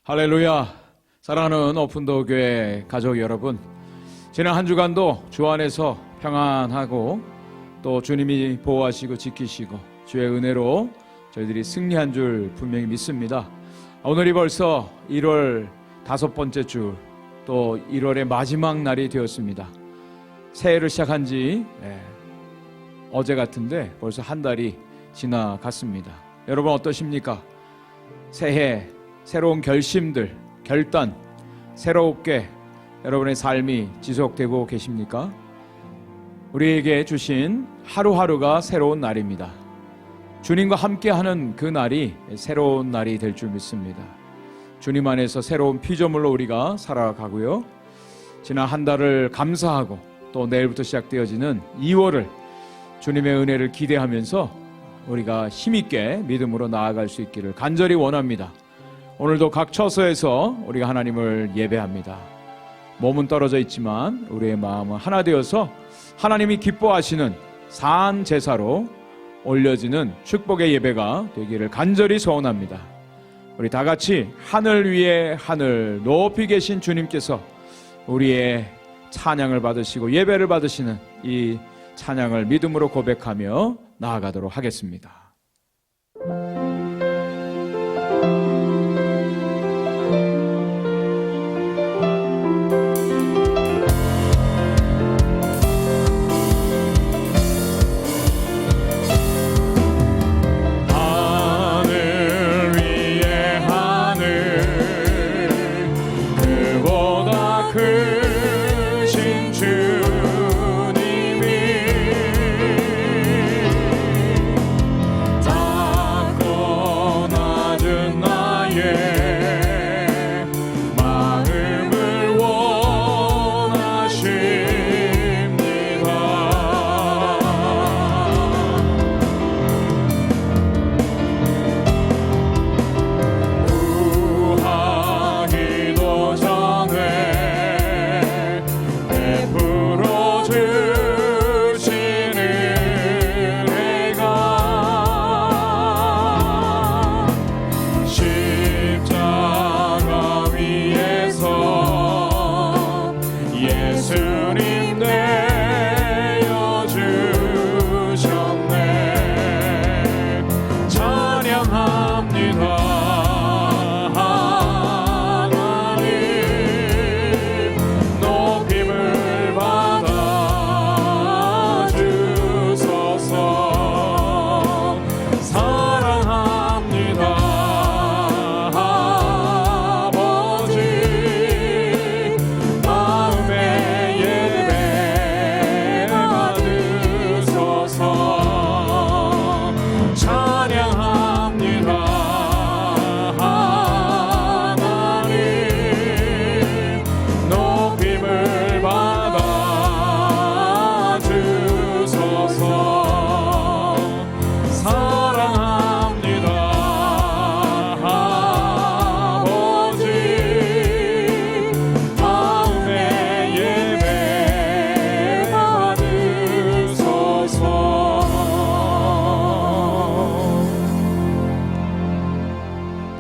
할렐루야. 사랑하는 오픈도어 교회 가족 여러분, 지난 한 주간도 주 안에서 평안하고 또 주님이 보호하시고 지키시고 주의 은혜로 저희들이 승리한 줄 분명히 믿습니다. 오늘이 벌써 1월 5번째 주, 또 1월의 마지막 날이 되었습니다. 새해를 시작한 지 어제 같은데 벌써 한 달이 지나갔습니다. 여러분 어떠십니까? 새해 새로운 결심들, 결단, 새롭게 여러분의 삶이 지속되고 계십니까? 우리에게 주신 하루하루가 새로운 날입니다. 주님과 함께하는 그 날이 새로운 날이 될 줄 믿습니다. 주님 안에서 새로운 피조물로 우리가 살아가고요, 지난 한 달을 감사하고 또 내일부터 시작되어지는 2월을 주님의 은혜를 기대하면서 우리가 힘있게 믿음으로 나아갈 수 있기를 간절히 원합니다. 오늘도 각 처소에서 우리가 하나님을 예배합니다. 몸은 떨어져 있지만 우리의 마음은 하나 되어서 하나님이 기뻐하시는 산 제사로 올려지는 축복의 예배가 되기를 간절히 소원합니다. 우리 다 같이 하늘 위에 하늘 높이 계신 주님께서 우리의 찬양을 받으시고 예배를 받으시는 이 찬양을 믿음으로 고백하며 나아가도록 하겠습니다.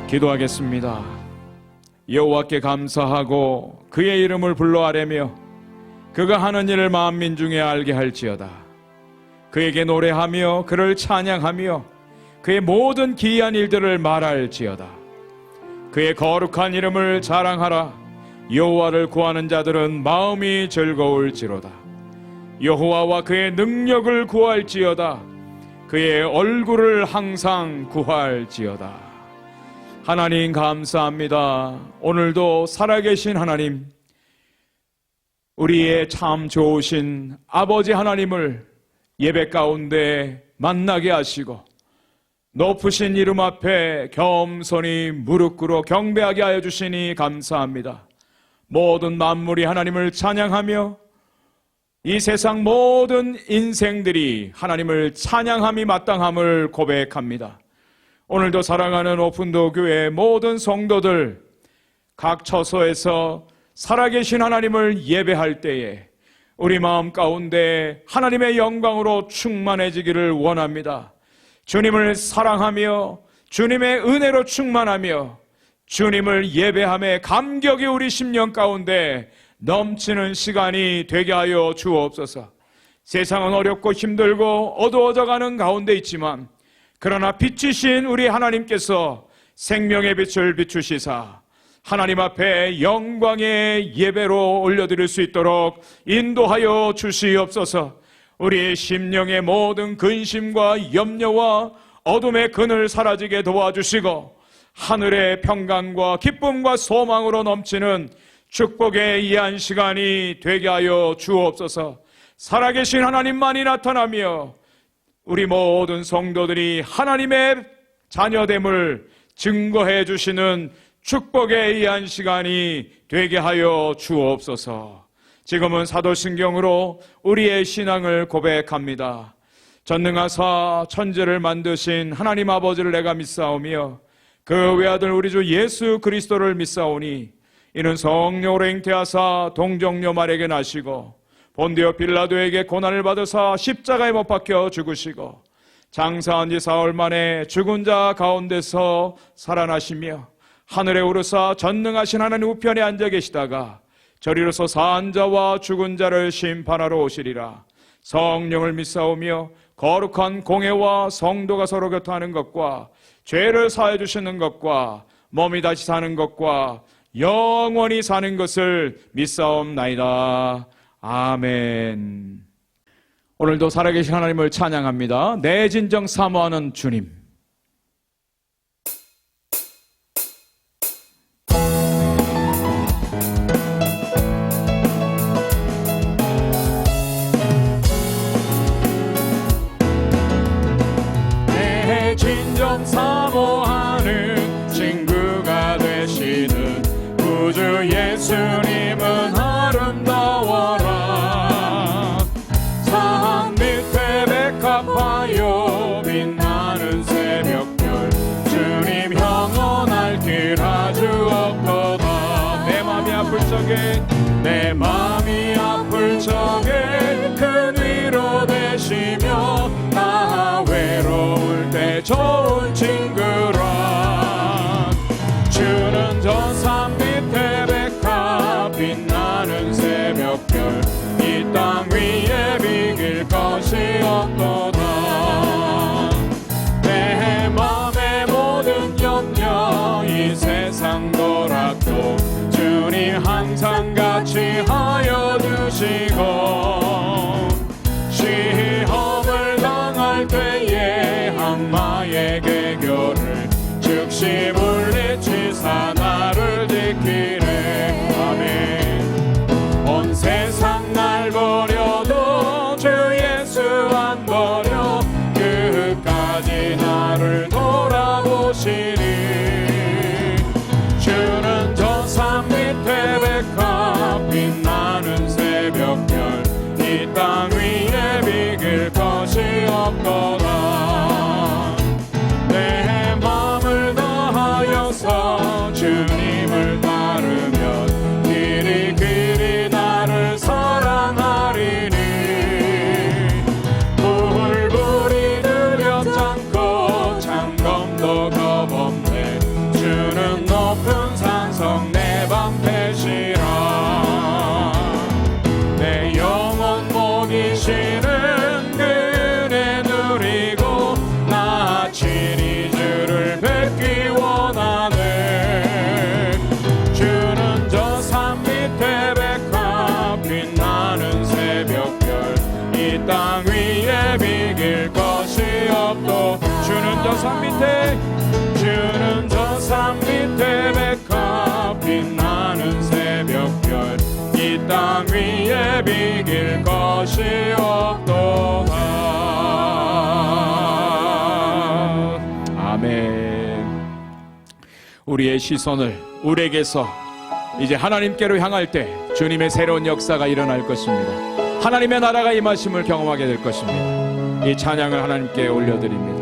기도하겠습니다. 여호와께 감사하고 그의 이름을 불러 아뢰며 그가 하는 일을 만민 중에 알게 할지어다. 그에게 노래하며 그를 찬양하며 그의 모든 기이한 일들을 말할지어다. 그의 거룩한 이름을 자랑하라. 여호와를 구하는 자들은 마음이 즐거울지로다. 여호와와 그의 능력을 구할지어다. 그의 얼굴을 항상 구할지어다. 하나님 감사합니다. 오늘도 살아계신 하나님, 우리의 참 좋으신 아버지 하나님을 예배 가운데 만나게 하시고 높으신 이름 앞에 겸손히 무릎 꿇어 경배하게 하여 주시니 감사합니다. 모든 만물이 하나님을 찬양하며 이 세상 모든 인생들이 하나님을 찬양함이 마땅함을 고백합니다. 오늘도 사랑하는 오픈도어 교회 모든 성도들 각 처소에서 살아계신 하나님을 예배할 때에 우리 마음 가운데 하나님의 영광으로 충만해지기를 원합니다. 주님을 사랑하며 주님의 은혜로 충만하며 주님을 예배함에 감격이 우리 심령 가운데 넘치는 시간이 되게 하여 주옵소서. 세상은 어렵고 힘들고 어두워져가는 가운데 있지만 그러나 빛이신 우리 하나님께서 생명의 빛을 비추시사 하나님 앞에 영광의 예배로 올려드릴 수 있도록 인도하여 주시옵소서. 우리 심령의 모든 근심과 염려와 어둠의 그늘 사라지게 도와주시고 하늘의 평강과 기쁨과 소망으로 넘치는 축복의 이한 시간이 되게 하여 주옵소서. 살아계신 하나님만이 나타나며 우리 모든 성도들이 하나님의 자녀됨을 증거해 주시는 축복의 이한 시간이 되게 하여 주옵소서. 지금은 사도신경으로 우리의 신앙을 고백합니다. 전능하사 천지를 만드신 하나님 아버지를 내가 믿사오며 그 외아들 우리 주 예수 그리스도를 믿사오니 이는 성령으로 잉태하사 동정녀 마리아에게 나시고 본디오 빌라도에게 고난을 받으사 십자가에 못 박혀 죽으시고 장사한 지 사흘 만에 죽은 자 가운데서 살아나시며 하늘에 오르사 전능하신 하나님 우편에 앉아 계시다가 저리로서 산 자와 죽은 자를 심판하러 오시리라. 성령을 믿사오며 거룩한 공회와 성도가 서로 교통하는 것과 죄를 사해 주시는 것과 몸이 다시 사는 것과 영원히 사는 것을 믿사옵나이다. 아멘. 오늘도 살아계신 하나님을 찬양합니다. 내 진정 사모하는 주님. 내 진정 사모하는 친구가 되시는 구주 예수님은 아름다워라. 산 밑에 백합하여 빛나는 새벽별 주님 영원할 길 아주 없도다. 내 맘이 아플 적에 내 맘이 아플 적에 큰 위로 되시며 나 외로울 때 좋은 친구라. 주는 저 산 밑에 백합 빛나는 새벽별 이 땅 위에 비길 것이 없도다. 내 맘의 모든 염려 이 세상 도락도 주님 항상 같이 하여 주시고 시험을 당할 때에 악마의 계교를 즉시 물리치사 나를 지키네. 아멘. 온 세상 날 버려도 주 예수 안 버려 끝까지 나를 돌아보시리. 주는 저 산 밑에 백합 빛나는 새벽별 이 땅 위에 비길 것이 없도다. 내 맘을 다하여서 주님을 따르면 길이 길이 나를 사랑하리니. 불불이 느렸잖고 창검도 겁없네. 주는 높은 산성 내 방패시라. 내 영혼 먹이시는 그 은혜 누리고 나 치리주를 뵙기 원하네. 주는 저 산 밑에 백합 빛나는 새벽별 이 땅 위에 비길 것이 없도. 주는 저 산 밑에 주는 저 산 밑에 백합 빛나는 새벽별 이 땅 위에 비길 것이 없도다. 아멘. 우리의 시선을 우리에게서 이제 하나님께로 향할 때 주님의 새로운 역사가 일어날 것입니다. 하나님의 나라가 임하심을 경험하게 될 것입니다. 이 찬양을 하나님께 올려드립니다.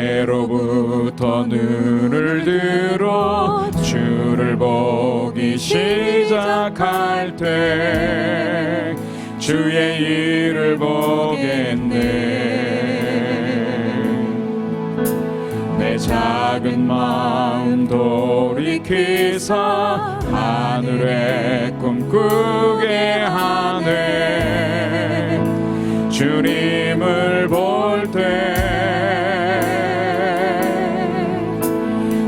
내게로부터 눈을 들어 주를 보기 시작할 때 주의 일을 보겠네. 작은 마음 돌이키사 하늘의 꿈꾸게 하네. 주님을 볼 때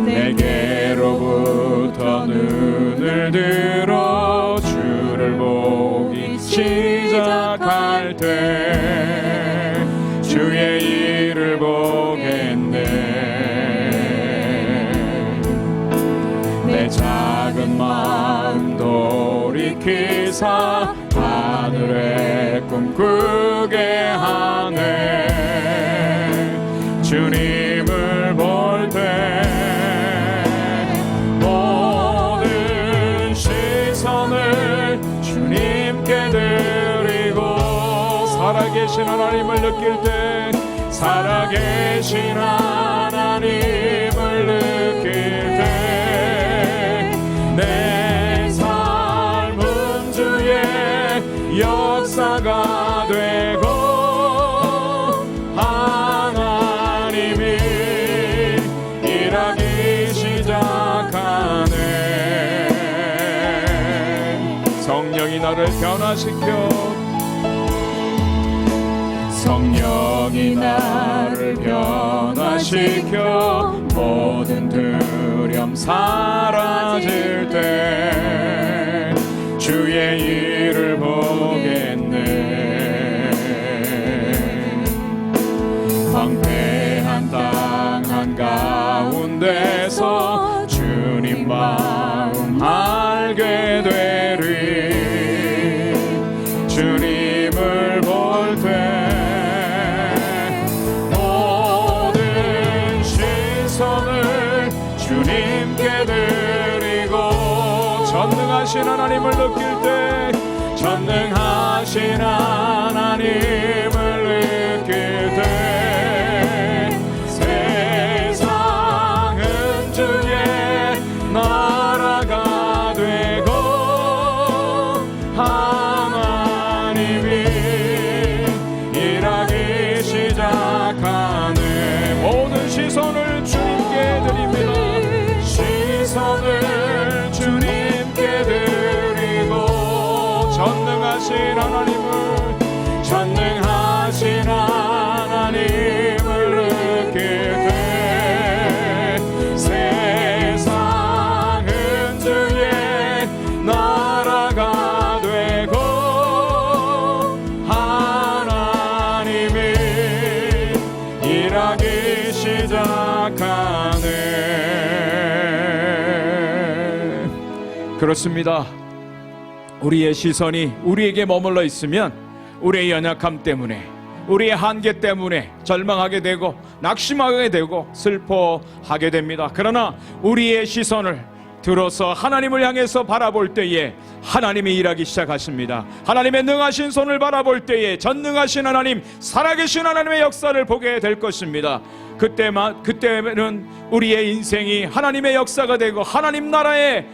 내게로부터 눈을 들어 주를 보기 시작할 때 주의 일을 보겠네. 내 작은 마음 돌이키사 하늘의 꿈꾸게 하네. 주님을 볼 때 모든 시선을 주님께 드리고 살아계신 하나님을 느낄 때 살아계신 하나님을 느낄 때 내 삶은 주의 역사가 되고 하나님이 일하기 시작하네. 성령이 나를 변화시켜 성령이 나를 변화시켜 모든 두려움 사라질 때 주의 일을 보겠네. 황폐한 땅 한가운데서 주님 마음 알게 되리. 주님을 볼 때 주님께 드리고 전능하신 하나님을 느낄 때 전능하신 하나님을 느낄 때 세상은 주의 나라가 되고 하나님이 일하기 시작하네. 모든 시선을 주님께 드립니다. 시선을 주님께 드리고 전능하신 하나님을 전능하신 하나님을 느낄 때 세상은 주의 나라가 되고 하나님이 일하기 시작하네. 그렇습니다. 우리의 시선이 우리에게 머물러 있으면 우리의 연약함 때문에 우리의 한계 때문에 절망하게 되고 낙심하게 되고 슬퍼하게 됩니다. 그러나 우리의 시선을 들어서 하나님을 향해서 바라볼 때에 하나님이 일하기 시작하십니다. 하나님의 능하신 손을 바라볼 때에 전능하신 하나님, 살아계신 하나님의 역사를 보게 될 것입니다. 그때는 우리의 인생이 하나님의 역사가 되고 하나님 나라의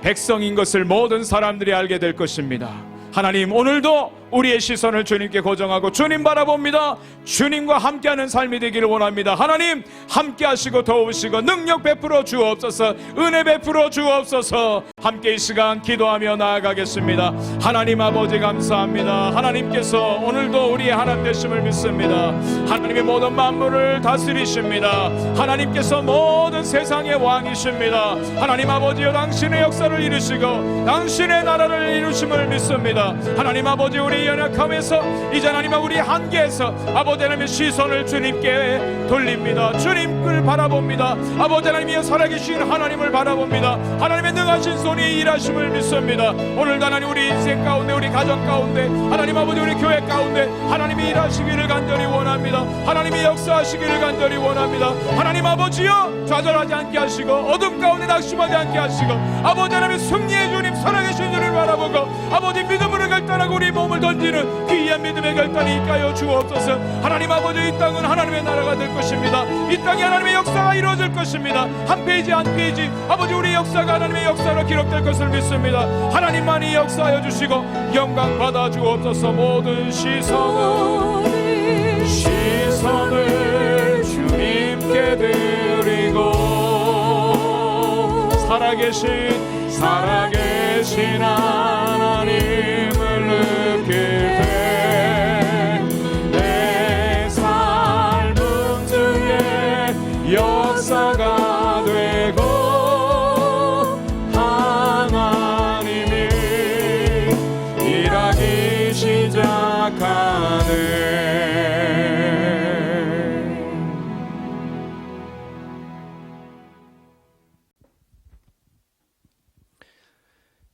백성인 것을 모든 사람들이 알게 될 것입니다. 하나님, 오늘도 우리의 시선을 주님께 고정하고 주님 바라봅니다. 주님과 함께하는 삶이 되기를 원합니다. 하나님, 함께하시고 도우시고 능력 베풀어 주옵소서. 은혜 베풀어 주옵소서. 함께 이 시간 기도하며 나아가겠습니다. 하나님 아버지 감사합니다. 하나님께서 오늘도 우리의 하나님 되심을 믿습니다. 하나님의 모든 만물을 다스리십니다. 하나님께서 모든 세상의 왕이십니다. 하나님 아버지여, 당신의 역사를 이루시고 당신의 나라를 이루심을 믿습니다. 하나님 아버지, 우리 연약함에서 이제 하나님아 우리 한계에서 아버지 하나님의 시선을 주님께 돌립니다. 주님을 바라봅니다. 아버지 하나님이여, 살아계신 하나님을 바라봅니다. 하나님의 능하신 손이 일하심을 믿습니다. 오늘도 하나님 우리 인생 가운데, 우리 가정 가운데, 하나님 아버지 우리 교회 가운데 하나님이 일하시기를 간절히 원합니다. 하나님이 역사하시기를 간절히 원합니다. 하나님 아버지여, 좌절하지 않게 하시고 어둠 가운데 낙심하지 않게 하시고 아버지 하나님의 승리의 주님, 살아계신 주를 바라보고 아버지 믿음으로 결단하고 우리 몸을 던지는 귀한 믿음의 결단이 있게 주옵소서. 하나님 아버지, 이 땅은 하나님의 나라가 될 것입니다. 이 땅에 하나님의 역사가 이루어질 것입니다. 한 페이지 한 페이지 아버지 우리 역사가 하나님의 역사로 기록될 것을 믿습니다. 하나님만이 역사하여 주시고 영광 받아 주옵소서. 모든 시선을 주님께 드리고 살아계신 하나님을 느낄 때 내 삶은 주의 역사가 되고 하나님이 일하기 시작하네.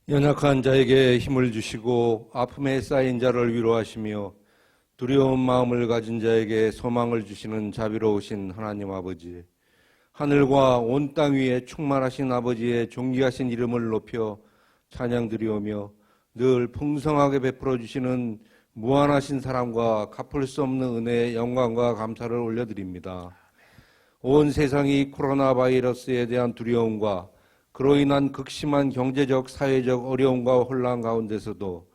연약한 자에게 힘을 주시고 아픔에 쌓인 자를 위로하시며 두려운 마음을 가진 자에게 소망을 주시는 자비로우신 하나님 아버지, 하늘과 온 땅 위에 충만하신 아버지의 존귀하신 이름을 높여 찬양드리오며 늘 풍성하게 베풀어 주시는 무한하신 사랑과 갚을 수 없는 은혜의 영광과 감사를 올려드립니다. 온 세상이 코로나 바이러스에 대한 두려움과 그로 인한 극심한 경제적, 사회적 어려움과 혼란 가운데서도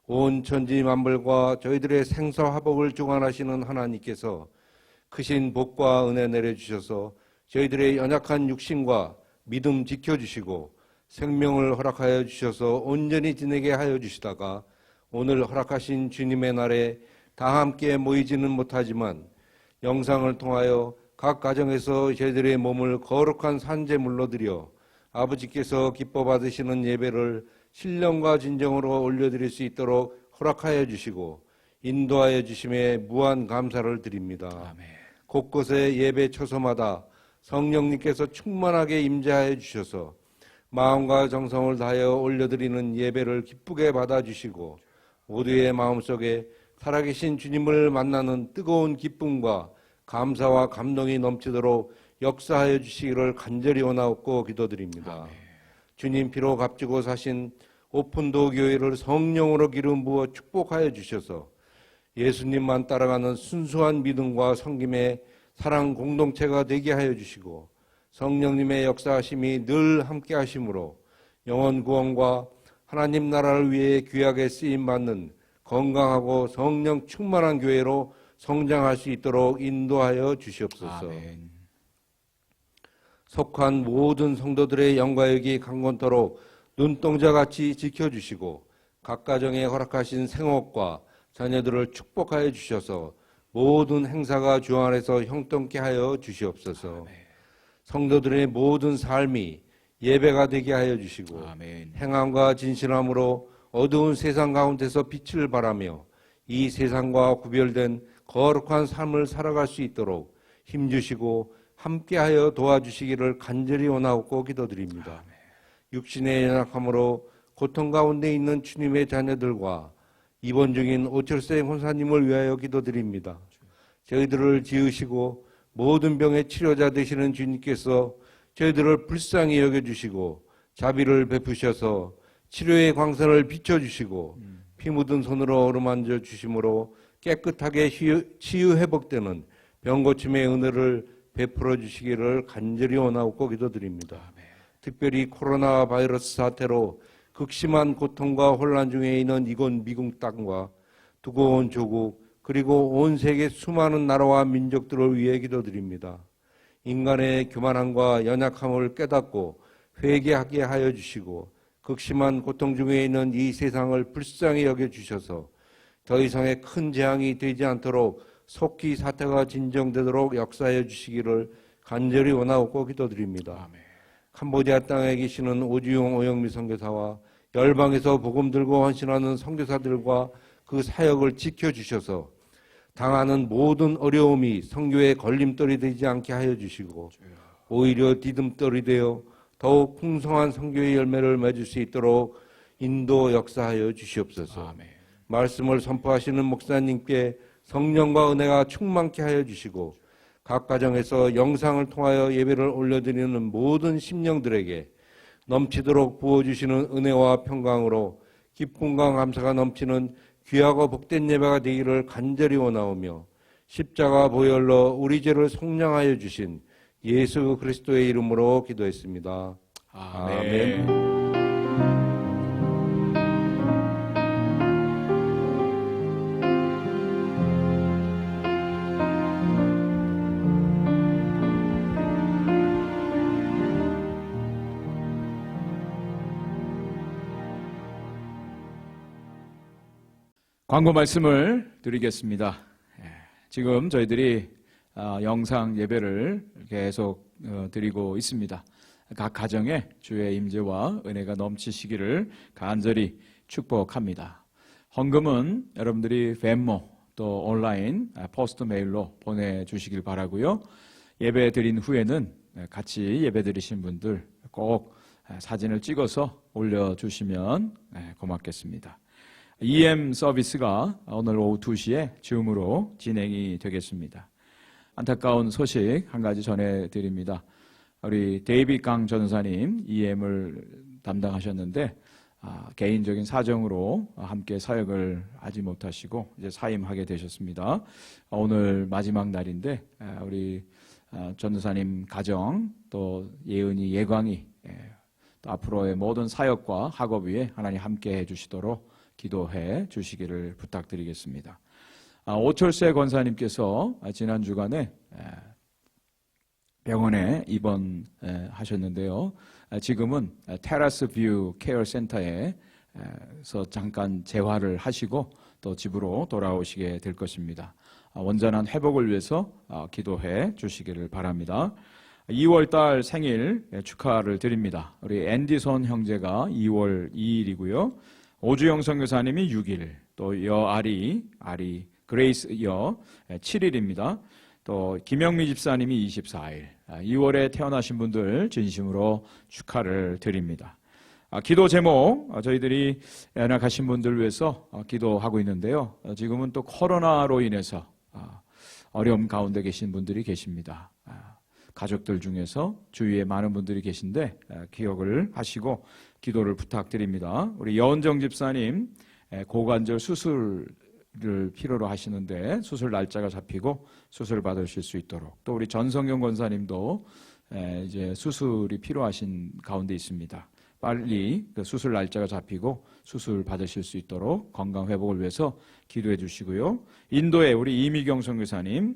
온 천지 만물과 저희들의 생사화복을 주관하시는 하나님께서 크신 복과 은혜 내려주셔서 저희들의 연약한 육신과 믿음 지켜주시고 생명을 허락하여 주셔서 온전히 지내게 하여 주시다가 오늘 허락하신 주님의 날에 다 함께 모이지는 못하지만 영상을 통하여 각 가정에서 저희들의 몸을 거룩한 산제물로 드려 아버지께서 기뻐 받으시는 예배를 신령과 진정으로 올려드릴 수 있도록 허락하여 주시고 인도하여 주심에 무한 감사를 드립니다. 아멘. 곳곳에 예배 처소마다 성령님께서 충만하게 임재하여 주셔서 마음과 정성을 다하여 올려드리는 예배를 기쁘게 받아주시고 모두의 마음속에 살아계신 주님을 만나는 뜨거운 기쁨과 감사와 감동이 넘치도록 역사하여 주시기를 간절히 원하옵고 기도드립니다. 아멘. 주님 피로 값지고 사신 오픈도 교회를 성령으로 기름 부어 축복하여 주셔서 예수님만 따라가는 순수한 믿음과 섬김의 사랑 공동체가 되게 하여 주시고 성령님의 역사하심이 늘 함께 하심으로 영혼 구원과 하나님 나라를 위해 귀하게 쓰임받는 건강하고 성령 충만한 교회로 성장할 수 있도록 인도하여 주시옵소서. 아멘. 속한 모든 성도들의 영광역이 강건토록 눈동자같이 지켜주시고 각 가정에 허락하신 생업과 자녀들을 축복하여 주셔서 모든 행사가 주 안에서 형통케 하여 주시옵소서. 아멘. 성도들의 모든 삶이 예배가 되게 하여 주시고 아멘. 행함과 진실함으로 어두운 세상 가운데서 빛을 발하며 이 세상과 구별된 거룩한 삶을 살아갈 수 있도록 힘주시고 함께하여 도와주시기를 간절히 원하옵고 기도드립니다. 아멘. 육신의 연약함으로 고통 가운데 있는 주님의 자녀들과 입원 중인 오철생 혼사님을 위하여 기도드립니다. 저희들을 지으시고 모든 병의 치료자 되시는 주님께서 저희들을 불쌍히 여겨주시고 자비를 베푸셔서 치료의 광선을 비춰주시고 피 묻은 손으로 어루만져 주심으로 깨끗하게 치유 회복되는 병고침의 은혜를 베풀어 주시기를 간절히 원하옵고 기도드립니다. 아멘. 특별히 코로나 바이러스 사태로 극심한 고통과 혼란 중에 있는 이곳 미국 땅과 두고온 조국 그리고 온 세계 수많은 나라와 민족들을 위해 기도드립니다. 인간의 교만함과 연약함을 깨닫고 회개하게 하여 주시고 극심한 고통 중에 있는 이 세상을 불쌍히 여겨주셔서 더 이상의 큰 재앙이 되지 않도록 속히 사태가 진정되도록 역사해 주시기를 간절히 원하옵고 기도드립니다. 아멘. 캄보디아 땅에 계시는 오주용 오영미 선교사와 열방에서 복음 들고 헌신하는 선교사들과 그 사역을 지켜주셔서 당하는 모든 어려움이 선교의 걸림돌이 되지 않게 하여 주시고 오히려 디딤돌이 되어 더욱 풍성한 선교의 열매를 맺을 수 있도록 인도 역사하여 주시옵소서. 아멘. 말씀을 선포하시는 목사님께 성령과 은혜가 충만케 하여 주시고 각 가정에서 영상을 통하여 예배를 올려드리는 모든 심령들에게 넘치도록 부어주시는 은혜와 평강으로 기쁨과 감사가 넘치는 귀하고 복된 예배가 되기를 간절히 원하오며 십자가 보혈로 우리 죄를 속량하여 주신 예수 그리스도의 이름으로 기도했습니다. 아멘. 아멘. 광고 말씀을 드리겠습니다. 지금 저희들이 영상 예배를 계속 드리고 있습니다. 각 가정에 주의 임재와 은혜가 넘치시기를 간절히 축복합니다. 헌금은 여러분들이 벤모 또 온라인 포스트 메일로 보내주시길 바라고요. 예배 드린 후에는 같이 예배 드리신 분들 꼭 사진을 찍어서 올려주시면 고맙겠습니다. EM 서비스가 오늘 오후 2시에 줌으로 진행이 되겠습니다. 안타까운 소식 한 가지 전해드립니다. 우리 데이빗 강 전사님 EM을 담당하셨는데 개인적인 사정으로 함께 사역을 하지 못하시고 이제 사임하게 되셨습니다. 오늘 마지막 날인데 우리 전사님 가정 또 예은이 예광이 또 앞으로의 모든 사역과 학업 위에 하나님 함께 해주시도록 기도해 주시기를 부탁드리겠습니다. 오철세 권사님께서 지난 주간에 병원에 입원하셨는데요. 지금은 테라스 뷰 케어 센터에서 잠깐 재활을 하시고 또 집으로 돌아오시게 될 것입니다. 온전한 회복을 위해서 기도해 주시기를 바랍니다. 2월달 생일 축하를 드립니다. 우리 앤디손 형제가 2월 2일이고요. 오주영 선교사님이 6일, 또 여아리 그레이스 여 7일입니다. 또 김영미 집사님이 24일, 2월에 태어나신 분들 진심으로 축하를 드립니다. 기도 제목 저희들이 연약하신 분들 위해서 기도하고 있는데요. 지금은 또 코로나로 인해서 어려움 가운데 계신 분들이 계십니다. 가족들 중에서 주위에 많은 분들이 계신데 기억을 하시고 기도를 부탁드립니다. 우리 여은정 집사님 고관절 수술을 필요로 하시는데 수술 날짜가 잡히고 수술 받으실 수 있도록, 또 우리 전성경 권사님도 이제 수술이 필요하신 가운데 있습니다. 빨리 그 수술 날짜가 잡히고 수술 받으실 수 있도록 건강 회복을 위해서 기도해 주시고요. 인도의 우리 이미경 선교사님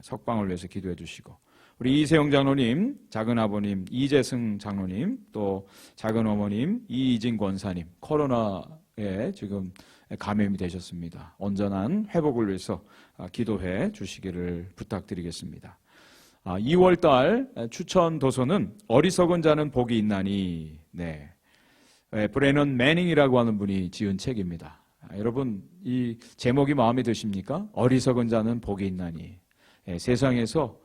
석방을 위해서 기도해 주시고, 우리 이세영 장로님, 작은 아버님 이재승 장로님, 또 작은 어머님 이이진 권사님 코로나에 지금 감염이 되셨습니다. 온전한 회복을 위해서 기도해 주시기를 부탁드리겠습니다. 2월달 추천 도서는 어리석은 자는 복이 있나니, 브레넌 매닝이라고 하는 분이 지은 책입니다. 여러분 이 제목이 마음에 드십니까? 어리석은 자는 복이 있나니. 세상에서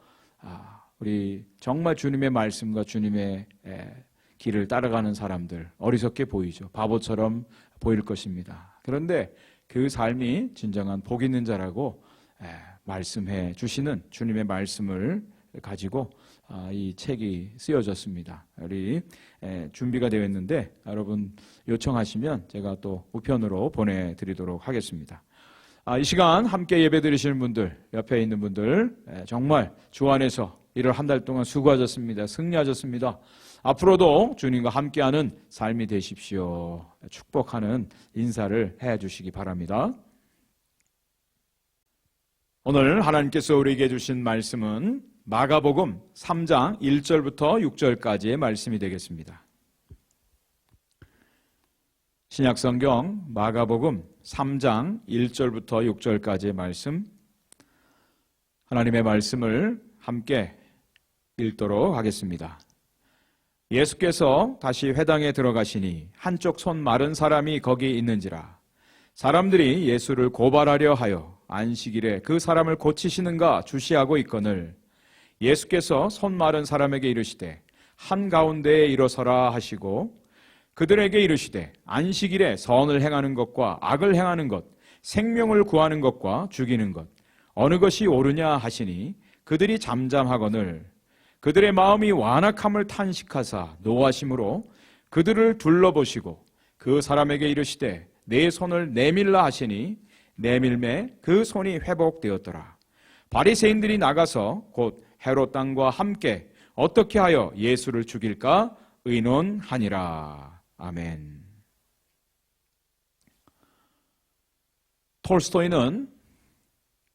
우리 정말 주님의 말씀과 주님의 길을 따라가는 사람들 어리석게 보이죠. 바보처럼 보일 것입니다. 그런데 그 삶이 진정한 복 있는 자라고 말씀해 주시는 주님의 말씀을 가지고 이 책이 쓰여졌습니다. 우리 준비가 되어 있는데 여러분 요청하시면 제가 또 우편으로 보내드리도록 하겠습니다. 이 시간 함께 예배 드리시는 분들, 옆에 있는 분들 정말 주 안에서 1월 한 달 동안 수고하셨습니다. 승리하셨습니다. 앞으로도 주님과 함께하는 삶이 되십시오. 축복하는 인사를 해주시기 바랍니다. 오늘 하나님께서 우리에게 주신 말씀은 마가복음 3장 1절부터 6절까지의 말씀이 되겠습니다. 신약성경 마가복음 3장 1절부터 6절까지의 말씀, 하나님의 말씀을 함께 읽도록 하겠습니다. 예수께서 다시 회당에 들어가시니 한쪽 손 마른 사람이 거기 있는지라. 사람들이 예수를 고발하려 하여 안식일에 그 사람을 고치시는가 주시하고 있거늘, 예수께서 손 마른 사람에게 이르시되 한가운데에 일어서라 하시고, 그들에게 이르시되 안식일에 선을 행하는 것과 악을 행하는 것, 생명을 구하는 것과 죽이는 것 어느 것이 옳으냐 하시니, 그들이 잠잠하거늘 그들의 마음이 완악함을 탄식하사 노하심으로 그들을 둘러보시고 그 사람에게 이르시되 내 손을 내밀라 하시니 내밀매 그 손이 회복되었더라. 바리새인들이 나가서 곧 헤롯 왕과 함께 어떻게 하여 예수를 죽일까 의논하니라. 아멘. 톨스토이는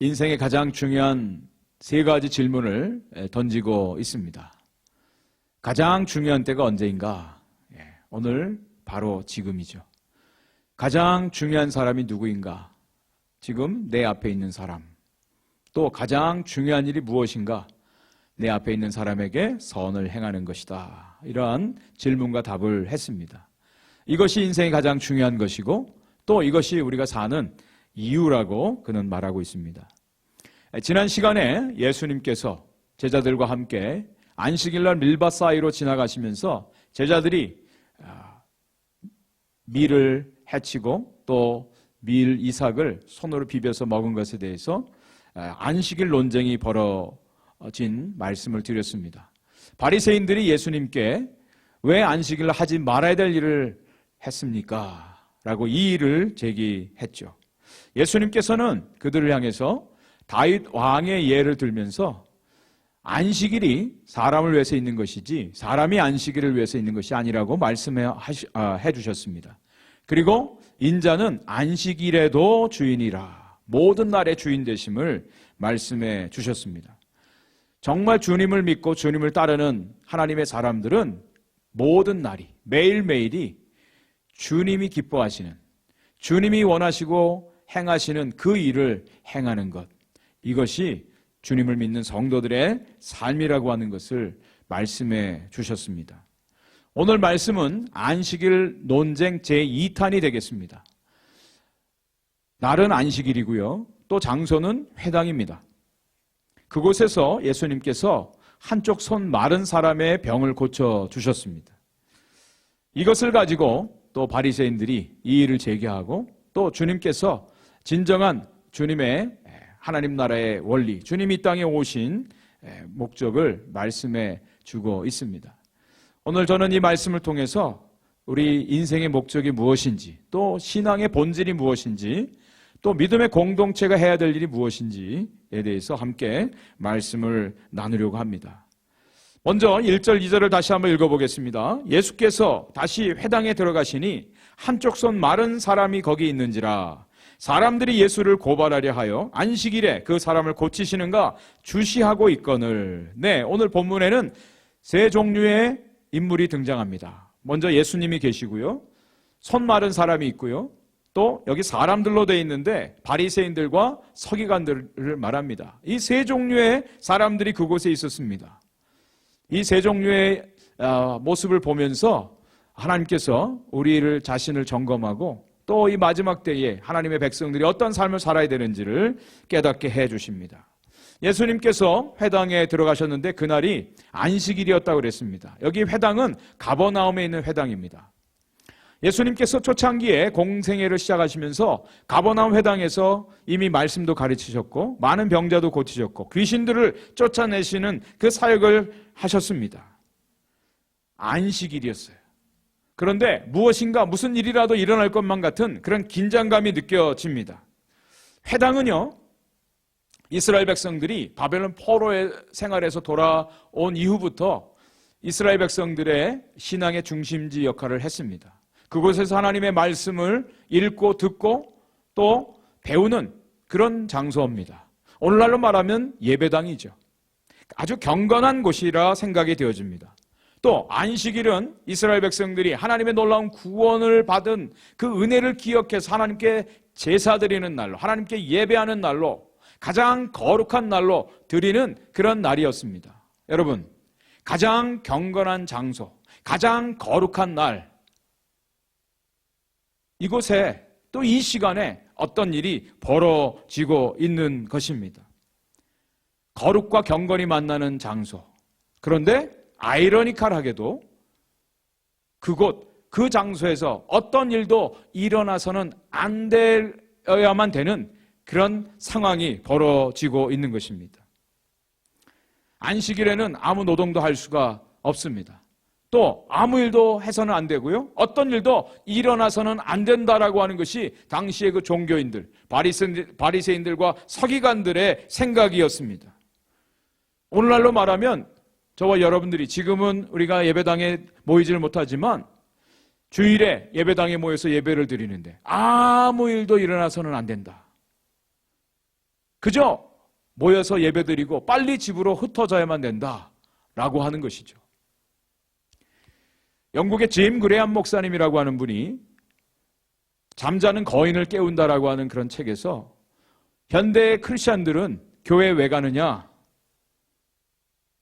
인생의 가장 중요한 세 가지 질문을 던지고 있습니다. 가장 중요한 때가 언제인가? 오늘 바로 지금이죠. 가장 중요한 사람이 누구인가? 지금 내 앞에 있는 사람, 또 가장 중요한 일이 무엇인가? 내 앞에 있는 사람에게 선을 행하는 것이다. 이러한 질문과 답을 했습니다. 이것이 인생이 가장 중요한 것이고 또 이것이 우리가 사는 이유라고 그는 말하고 있습니다. 지난 시간에 예수님께서 제자들과 함께 안식일날 밀밭 사이로 지나가시면서 제자들이 밀을 해치고 또 밀 이삭을 손으로 비벼서 먹은 것에 대해서 안식일 논쟁이 벌어진 말씀을 드렸습니다. 바리새인들이 예수님께 왜 안식일을 하지 말아야 될 일을 했습니까? 라고 이 일을 제기했죠. 예수님께서는 그들을 향해서 다윗 왕의 예를 들면서 안식일이 사람을 위해서 있는 것이지 사람이 안식일을 위해서 있는 것이 아니라고 말씀해 주셨습니다. 그리고 인자는 안식일에도 주인이라, 모든 날의 주인 되심을 말씀해 주셨습니다. 정말 주님을 믿고 주님을 따르는 하나님의 사람들은 모든 날이, 매일매일이 주님이 기뻐하시는, 주님이 원하시고 행하시는 그 일을 행하는 것, 이것이 주님을 믿는 성도들의 삶이라고 하는 것을 말씀해 주셨습니다. 오늘 말씀은 안식일 논쟁 제2탄이 되겠습니다. 날은 안식일이고요. 또 장소는 회당입니다. 그곳에서 예수님께서 한쪽 손 마른 사람의 병을 고쳐주셨습니다. 이것을 가지고 또 바리새인들이 이 일을 제기하고 또 주님께서 진정한 주님의 하나님 나라의 원리, 주님이 이 땅에 오신 목적을 말씀해 주고 있습니다. 오늘 저는 이 말씀을 통해서 우리 인생의 목적이 무엇인지, 또 신앙의 본질이 무엇인지, 또 믿음의 공동체가 해야 될 일이 무엇인지에 대해서 함께 말씀을 나누려고 합니다. 먼저 1절, 2절을 다시 한번 읽어보겠습니다. 예수께서 다시 회당에 들어가시니 한쪽 손 마른 사람이 거기 있는지라. 사람들이 예수를 고발하려 하여 안식일에 그 사람을 고치시는가 주시하고 있거늘. 네, 오늘 본문에는 세 종류의 인물이 등장합니다. 먼저 예수님이 계시고요, 손 마른 사람이 있고요, 또 여기 사람들로 되어 있는데 바리새인들과 서기관들을 말합니다. 이 세 종류의 사람들이 그곳에 있었습니다. 이 세 종류의 모습을 보면서 하나님께서 우리를 자신을 점검하고 또 이 마지막 때에 하나님의 백성들이 어떤 삶을 살아야 되는지를 깨닫게 해 주십니다. 예수님께서 회당에 들어가셨는데 그날이 안식일이었다고 그랬습니다. 여기 회당은 가버나움에 있는 회당입니다. 예수님께서 초창기에 공생애를 시작하시면서 가버나움 회당에서 이미 말씀도 가르치셨고 많은 병자도 고치셨고 귀신들을 쫓아내시는 그 사역을 하셨습니다. 안식일이었어요. 그런데 무엇인가 무슨 일이라도 일어날 것만 같은 그런 긴장감이 느껴집니다. 회당은요, 이스라엘 백성들이 바벨론 포로의 생활에서 돌아온 이후부터 이스라엘 백성들의 신앙의 중심지 역할을 했습니다. 그곳에서 하나님의 말씀을 읽고 듣고 또 배우는 그런 장소입니다. 오늘날로 말하면 예배당이죠. 아주 경건한 곳이라 생각이 되어집니다. 또 안식일은 이스라엘 백성들이 하나님의 놀라운 구원을 받은 그 은혜를 기억해서 하나님께 제사 드리는 날로, 하나님께 예배하는 날로, 가장 거룩한 날로 드리는 그런 날이었습니다. 여러분, 가장 경건한 장소, 가장 거룩한 날, 이곳에 또 이 시간에 어떤 일이 벌어지고 있는 것입니다. 거룩과 경건이 만나는 장소. 그런데 아이러니컬하게도 그곳, 그 장소에서 어떤 일도 일어나서는 안 되어야만 되는 그런 상황이 벌어지고 있는 것입니다. 안식일에는 아무 노동도 할 수가 없습니다. 또 아무 일도 해서는 안 되고요, 어떤 일도 일어나서는 안 된다라고 하는 것이 당시의 그 종교인들, 바리새인들과 서기관들의 생각이었습니다. 오늘날로 말하면 저와 여러분들이 지금은 우리가 예배당에 모이지를 못하지만 주일에 예배당에 모여서 예배를 드리는데 아무 일도 일어나서는 안 된다. 그저 모여서 예배드리고 빨리 집으로 흩어져야만 된다라고 하는 것이죠. 영국의 짐 그레함 목사님이라고 하는 분이 잠자는 거인을 깨운다라고 하는 그런 책에서 현대 크리스천들은 교회 왜 가느냐?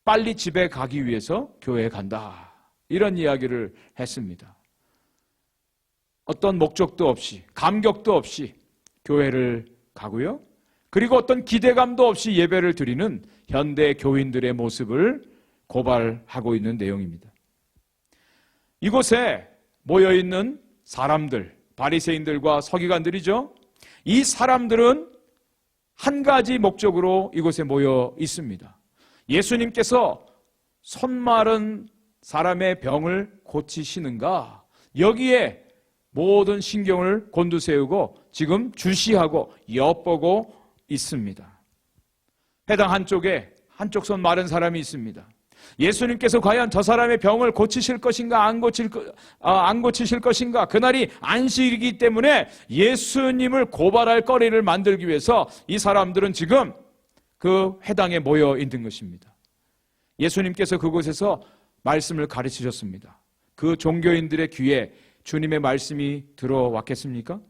빨리 집에 가기 위해서 교회에 간다. 이런 이야기를 했습니다. 어떤 목적도 없이, 감격도 없이 교회를 가고요. 그리고 어떤 기대감도 없이 예배를 드리는 현대 교인들의 모습을 고발하고 있는 내용입니다. 이곳에 모여있는 사람들, 바리새인들과 서기관들이죠. 이 사람들은 한 가지 목적으로 이곳에 모여 있습니다. 예수님께서 손 마른 사람의 병을 고치시는가? 여기에 모든 신경을 곤두세우고 지금 주시하고 엿보고 있습니다. 해당 한쪽 손 마른 사람이 있습니다. 예수님께서 과연 저 사람의 병을 고치실 것인가 안 고치실 것인가? 그날이 안식이기 때문에 예수님을 고발할 거리를 만들기 위해서 이 사람들은 지금 그 회당에 모여 있는 것입니다. 예수님께서 그곳에서 말씀을 가르치셨습니다. 그 종교인들의 귀에 주님의 말씀이 들어왔겠습니까?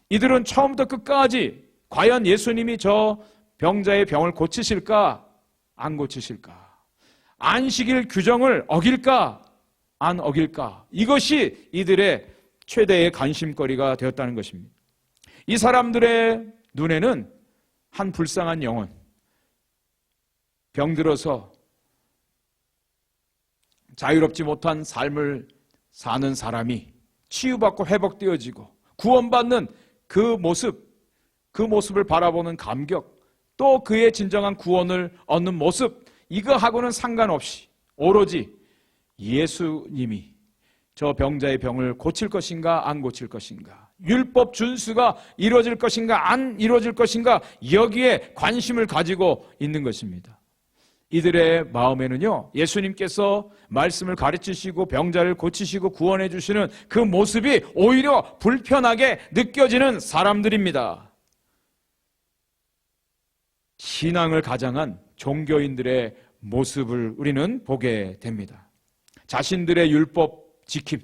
이들은 처음부터 끝까지 과연 예수님이 저 병자의 병을 고치실까 안 고치실까? 안식일 규정을 어길까 안 어길까? 이것이 이들의 최대의 관심거리가 되었다는 것입니다. 이 사람들의 눈에는 한 불쌍한 영혼, 병들어서 자유롭지 못한 삶을 사는 사람이 치유받고 회복되어지고 구원받는 그 모습을 바라보는 감격, 또 그의 진정한 구원을 얻는 모습, 이거하고는 상관없이 오로지 예수님이 저 병자의 병을 고칠 것인가 안 고칠 것인가, 율법 준수가 이루어질 것인가 안 이루어질 것인가, 여기에 관심을 가지고 있는 것입니다. 이들의 마음에는요, 예수님께서 말씀을 가르치시고 병자를 고치시고 구원해 주시는 그 모습이 오히려 불편하게 느껴지는 사람들입니다. 신앙을 가장한 종교인들의 모습을 우리는 보게 됩니다. 자신들의 율법 지킴,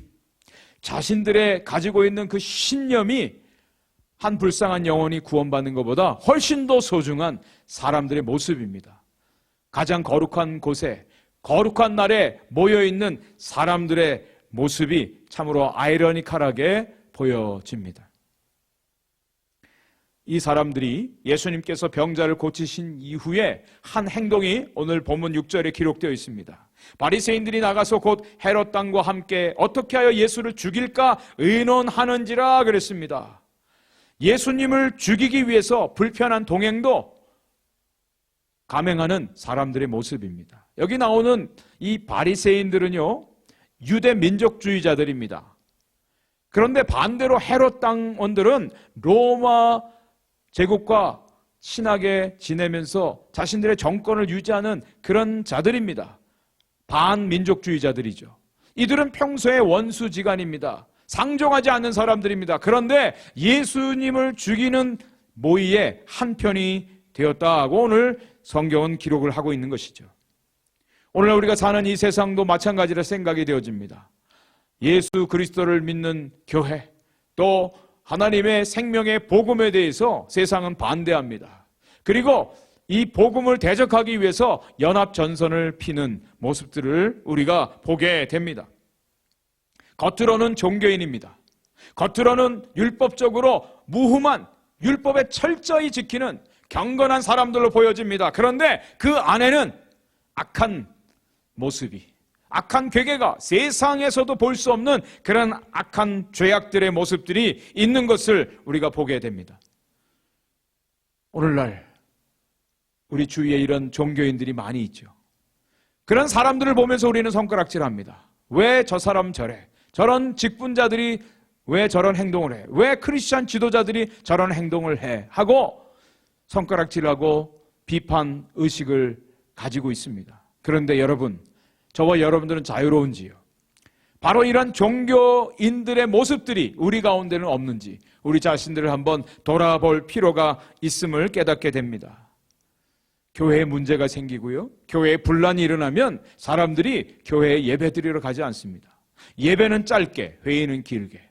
자신들의 가지고 있는 그 신념이 한 불쌍한 영혼이 구원받는 것보다 훨씬 더 소중한 사람들의 모습입니다. 가장 거룩한 곳에, 거룩한 날에 모여있는 사람들의 모습이 참으로 아이러니컬하게 보여집니다. 이 사람들이 예수님께서 병자를 고치신 이후에 한 행동이 오늘 본문 6절에 기록되어 있습니다. 바리새인들이 나가서 곧 헤롯 왕과 함께 어떻게 하여 예수를 죽일까 의논하는지라 그랬습니다. 예수님을 죽이기 위해서 불편한 동행도 감행하는 사람들의 모습입니다. 여기 나오는 이 바리새인들은요, 유대 민족주의자들입니다. 그런데 반대로 헤롯 당원들은 로마 제국과 친하게 지내면서 자신들의 정권을 유지하는 그런 자들입니다. 반민족주의자들이죠. 이들은 평소에 원수지간입니다. 상종하지 않는 사람들입니다. 그런데 예수님을 죽이는 모의의 한편이 되었다고 오늘 성경은 기록을 하고 있는 것이죠. 오늘 우리가 사는 이 세상도 마찬가지라 생각이 되어집니다. 예수 그리스도를 믿는 교회, 또 하나님의 생명의 복음에 대해서 세상은 반대합니다. 그리고 이 복음을 대적하기 위해서 연합전선을 피는 모습들을 우리가 보게 됩니다. 겉으로는 종교인입니다. 겉으로는 율법적으로 무흠한, 율법에 철저히 지키는 경건한 사람들로 보여집니다. 그런데 그 안에는 악한 모습이, 악한 괴계가 세상에서도 볼 수 없는 그런 악한 죄악들의 모습들이 있는 것을 우리가 보게 됩니다. 오늘날 우리 주위에 이런 종교인들이 많이 있죠. 그런 사람들을 보면서 우리는 손가락질합니다. 왜 저 사람 저래? 저런 직분자들이 왜 저런 행동을 해? 왜 크리스찬 지도자들이 저런 행동을 해? 하고 손가락질하고 비판 의식을 가지고 있습니다. 그런데 여러분, 저와 여러분들은 자유로운지요? 바로 이런 종교인들의 모습들이 우리 가운데는 없는지 우리 자신들을 한번 돌아볼 필요가 있음을 깨닫게 됩니다. 교회에 문제가 생기고요, 교회에 분란이 일어나면 사람들이 교회에 예배드리러 가지 않습니다. 예배는 짧게, 회의는 길게.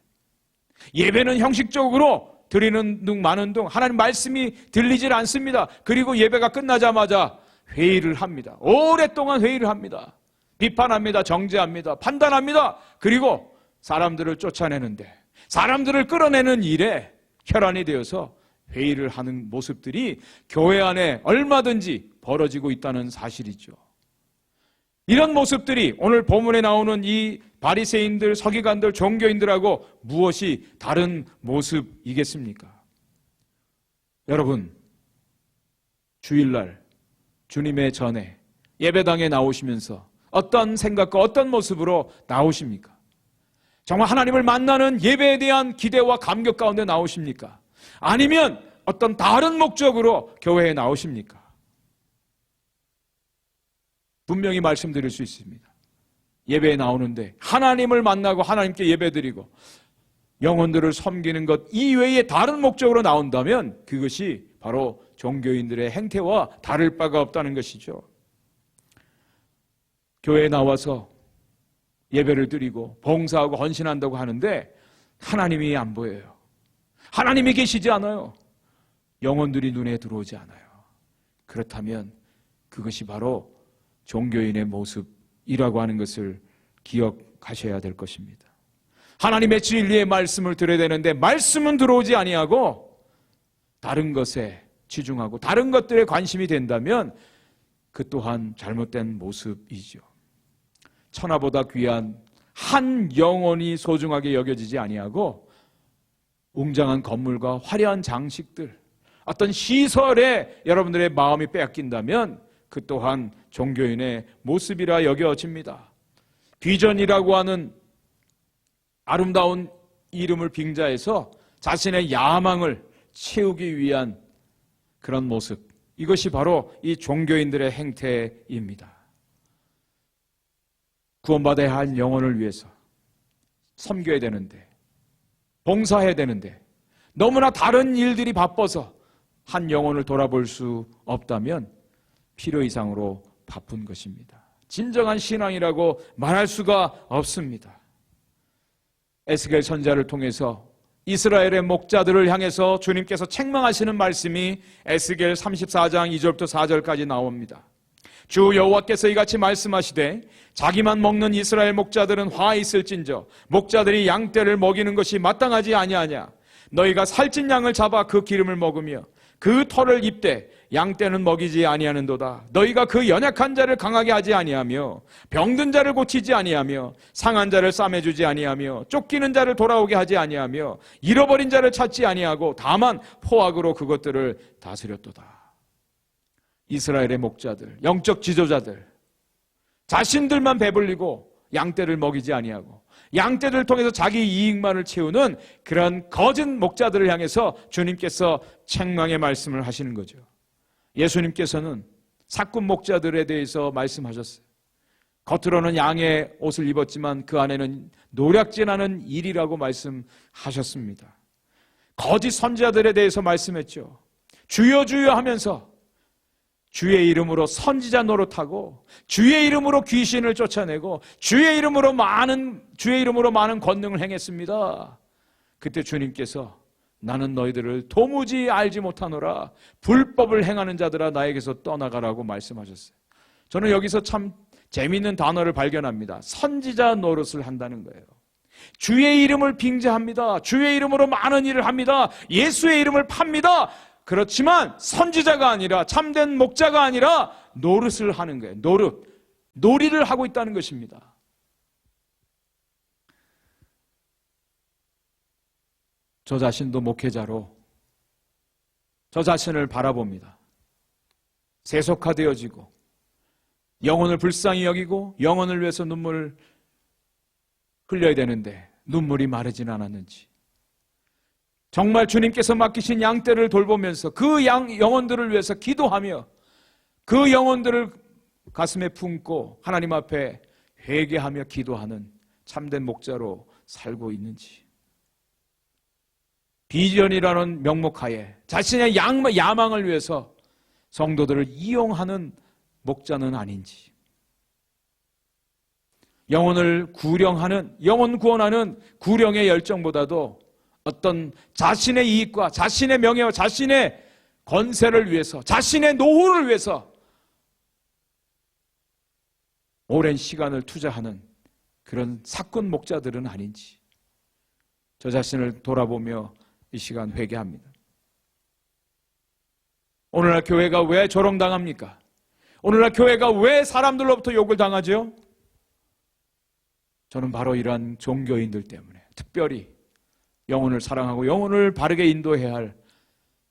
예배는 형식적으로 드리는 둥 마는 둥 하나님 말씀이 들리질 않습니다. 그리고 예배가 끝나자마자 회의를 합니다. 오랫동안 회의를 합니다. 비판합니다. 정죄합니다. 판단합니다. 그리고 사람들을 쫓아내는데, 사람들을 끌어내는 일에 혈안이 되어서 회의를 하는 모습들이 교회 안에 얼마든지 벌어지고 있다는 사실이죠. 이런 모습들이 오늘 본문에 나오는 이 바리새인들, 서기관들, 종교인들하고 무엇이 다른 모습이겠습니까? 여러분, 주일날 주님의 전에 예배당에 나오시면서 어떤 생각과 어떤 모습으로 나오십니까? 정말 하나님을 만나는 예배에 대한 기대와 감격 가운데 나오십니까? 아니면 어떤 다른 목적으로 교회에 나오십니까? 분명히 말씀드릴 수 있습니다. 예배에 나오는데 하나님을 만나고 하나님께 예배드리고 영혼들을 섬기는 것 이외에 다른 목적으로 나온다면 그것이 바로 종교인들의 행태와 다를 바가 없다는 것이죠. 교회에 나와서 예배를 드리고 봉사하고 헌신한다고 하는데 하나님이 안 보여요. 하나님이 계시지 않아요. 영혼들이 눈에 들어오지 않아요. 그렇다면 그것이 바로 종교인의 모습이라고 하는 것을 기억하셔야 될 것입니다. 하나님의 진리의 말씀을 들어야 되는데 말씀은 들어오지 아니하고 다른 것에 치중하고 다른 것들에 관심이 된다면 그 또한 잘못된 모습이죠. 천하보다 귀한 한 영혼이 소중하게 여겨지지 아니하고 웅장한 건물과 화려한 장식들, 어떤 시설에 여러분들의 마음이 빼앗긴다면 그 또한 종교인의 모습이라 여겨집니다. 비전이라고 하는 아름다운 이름을 빙자해서 자신의 야망을 채우기 위한 그런 모습, 이것이 바로 이 종교인들의 행태입니다. 구원받아야 할 영혼을 위해서 섬겨야 되는데, 봉사해야 되는데 너무나 다른 일들이 바빠서 한 영혼을 돌아볼 수 없다면 필요 이상으로 바쁜 것입니다. 진정한 신앙이라고 말할 수가 없습니다. 에스겔 선지자를 통해서 이스라엘의 목자들을 향해서 주님께서 책망하시는 말씀이 에스겔 34장 2절부터 4절까지 나옵니다. 주 여호와께서 이같이 말씀하시되 자기만 먹는 이스라엘 목자들은 화 있을진저 목자들이 양떼를 먹이는 것이 마땅하지 아니하냐. 너희가 살찐 양을 잡아 그 기름을 먹으며 그 털을 입되 양떼는 먹이지 아니하는도다. 너희가 그 연약한 자를 강하게 하지 아니하며 병든 자를 고치지 아니하며 상한 자를 싸매주지 아니하며 쫓기는 자를 돌아오게 하지 아니하며 잃어버린 자를 찾지 아니하고 다만 포악으로 그것들을 다스렸도다. 이스라엘의 목자들, 영적 지도자들, 자신들만 배불리고 양떼를 먹이지 아니하고 양떼를 통해서 자기 이익만을 채우는 그런 거짓 목자들을 향해서 주님께서 책망의 말씀을 하시는 거죠. 예수님께서는 사꾼 목자들에 대해서 말씀하셨어요. 겉으로는 양의 옷을 입었지만 그 안에는 노략질하는 일이라고 말씀하셨습니다. 거짓 선지자들에 대해서 말씀했죠. 주여 주여 하면서 주의 이름으로 선지자 노릇하고 주의 이름으로 귀신을 쫓아내고 주의 이름으로 많은 권능을 행했습니다. 그때 주님께서 나는 너희들을 도무지 알지 못하노라. 불법을 행하는 자들아 나에게서 떠나가라고 말씀하셨어요. 저는 여기서 참 재미있는 단어를 발견합니다. 선지자 노릇을 한다는 거예요. 주의 이름을 빙자합니다. 주의 이름으로 많은 일을 합니다. 예수의 이름을 팝니다. 그렇지만 선지자가 아니라 참된 목자가 아니라 노릇을 하는 거예요. 놀이를 하고 있다는 것입니다. 저 자신도 목회자로 저 자신을 바라봅니다. 세속화되어지고 영혼을 불쌍히 여기고 영혼을 위해서 눈물을 흘려야 되는데 눈물이 마르진 않았는지, 정말 주님께서 맡기신 양떼를 돌보면서 그 영혼들을 위해서 기도하며 그 영혼들을 가슴에 품고 하나님 앞에 회개하며 기도하는 참된 목자로 살고 있는지, 비전이라는 명목하에 자신의 야망을 위해서 성도들을 이용하는 목자는 아닌지, 영혼을 구령하는, 영혼 구원하는 구령의 열정보다도 어떤 자신의 이익과 자신의 명예와 자신의 권세를 위해서, 자신의 노후를 위해서 오랜 시간을 투자하는 그런 사건 목자들은 아닌지 저 자신을 돌아보며 이 시간 회개합니다. 오늘날 교회가 왜 조롱당합니까? 오늘날 교회가 왜 사람들로부터 욕을 당하죠? 저는 바로 이러한 종교인들 때문에, 특별히 영혼을 사랑하고 영혼을 바르게 인도해야 할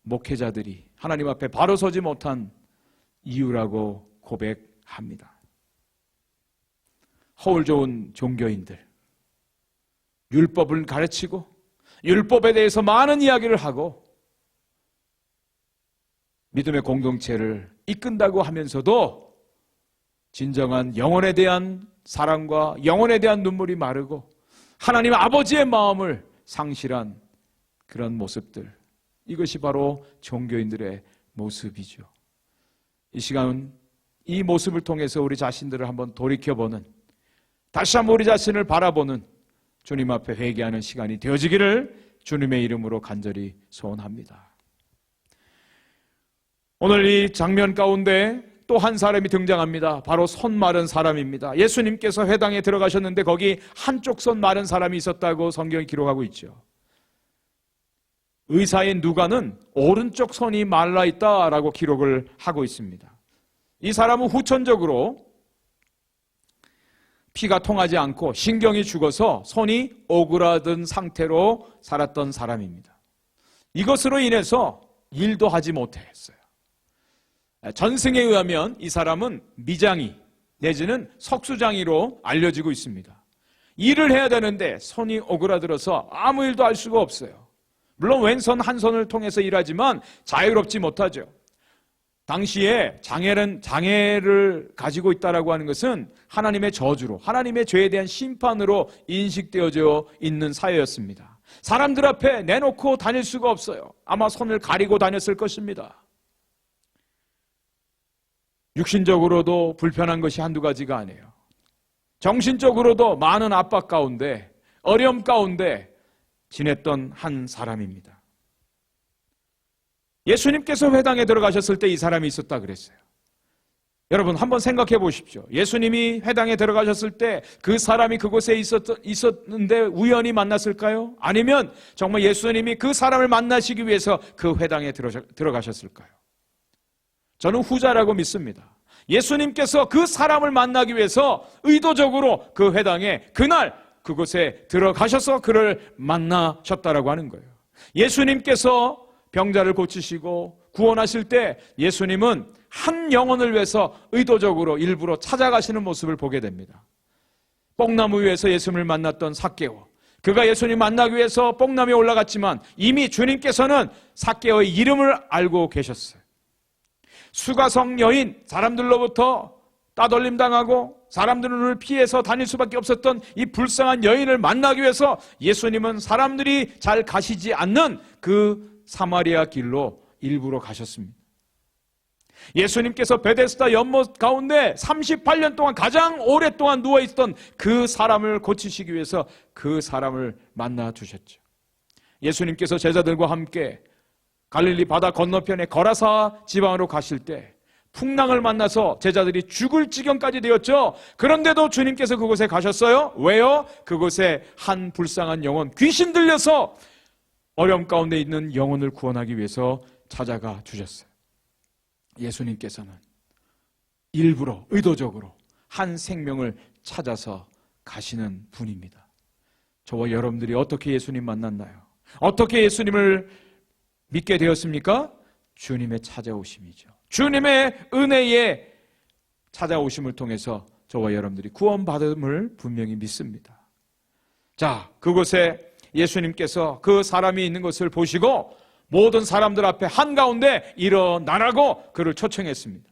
목회자들이 하나님 앞에 바로 서지 못한 이유라고 고백합니다. 허울 좋은 종교인들, 율법을 가르치고 율법에 대해서 많은 이야기를 하고 믿음의 공동체를 이끈다고 하면서도 진정한 영혼에 대한 사랑과 영혼에 대한 눈물이 마르고 하나님 아버지의 마음을 상실한 그런 모습들, 이것이 바로 종교인들의 모습이죠. 이 시간 이 모습을 통해서 우리 자신들을 한번 돌이켜보는, 다시 한번 우리 자신을 바라보는 주님 앞에 회개하는 시간이 되어지기를 주님의 이름으로 간절히 소원합니다. 오늘 이 장면 가운데 또 한 사람이 등장합니다. 바로 손 마른 사람입니다. 예수님께서 회당에 들어가셨는데 거기 한쪽 손 마른 사람이 있었다고 성경이 기록하고 있죠. 의사인 누가는 오른쪽 손이 말라 있다라고 기록을 하고 있습니다. 이 사람은 후천적으로 피가 통하지 않고 신경이 죽어서 손이 오그라든 상태로 살았던 사람입니다. 이것으로 인해서 일도 하지 못했어요. 전승에 의하면 이 사람은 미장이 내지는 석수장이로 알려지고 있습니다. 일을 해야 되는데 손이 오그라들어서 아무 일도 할 수가 없어요. 물론 왼손 한 손을 통해서 일하지만 자유롭지 못하죠. 당시에 장애를 가지고 있다라고 하는 것은 하나님의 저주로, 하나님의 죄에 대한 심판으로 인식되어져 있는 사회였습니다. 사람들 앞에 내놓고 다닐 수가 없어요. 아마 손을 가리고 다녔을 것입니다. 육신적으로도 불편한 것이 한두 가지가 아니에요. 정신적으로도 많은 압박 가운데, 어려움 가운데 지냈던 한 사람입니다. 예수님께서 회당에 들어가셨을 때 이 사람이 있었다 그랬어요. 여러분 한번 생각해 보십시오. 예수님이 회당에 들어가셨을 때 그 사람이 그곳에 있었는데 우연히 만났을까요? 아니면 정말 예수님이 그 사람을 만나시기 위해서 그 회당에 들어가셨을까요? 저는 후자라고 믿습니다. 예수님께서 그 사람을 만나기 위해서 의도적으로 그 회당에 그날 그곳에 들어가셔서 그를 만나셨다라고 하는 거예요. 예수님께서 병자를 고치시고 구원하실 때 예수님은 한 영혼을 위해서 의도적으로 일부러 찾아가시는 모습을 보게 됩니다. 뽕나무 위에서 예수님을 만났던 삭개오, 그가 예수님 만나기 위해서 뽕나무에 올라갔지만 이미 주님께서는 삭개오의 이름을 알고 계셨어요. 수가성 여인, 사람들로부터 따돌림 당하고 사람들을 피해서 다닐 수밖에 없었던 이 불쌍한 여인을 만나기 위해서 예수님은 사람들이 잘 가시지 않는 그 사마리아 길로 일부러 가셨습니다. 예수님께서 베데스다 연못 가운데 38년 동안 가장 오랫동안 누워있던 그 사람을 고치시기 위해서 그 사람을 만나 주셨죠. 예수님께서 제자들과 함께 갈릴리 바다 건너편에 거라사 지방으로 가실 때 풍랑을 만나서 제자들이 죽을 지경까지 되었죠. 그런데도 주님께서 그곳에 가셨어요. 왜요? 그곳에 한 불쌍한 영혼, 귀신 들려서 어려움 가운데 있는 영혼을 구원하기 위해서 찾아가 주셨어요. 예수님께서는 일부러 의도적으로 한 생명을 찾아서 가시는 분입니다. 저와 여러분들이 어떻게 예수님 만났나요? 어떻게 예수님을 믿게 되었습니까? 주님의 찾아오심이죠. 주님의 은혜의 찾아오심을 통해서 저와 여러분들이 구원받음을 분명히 믿습니다. 자, 그곳에 예수님께서 그 사람이 있는 것을 보시고 모든 사람들 앞에 한가운데 일어나라고 그를 초청했습니다.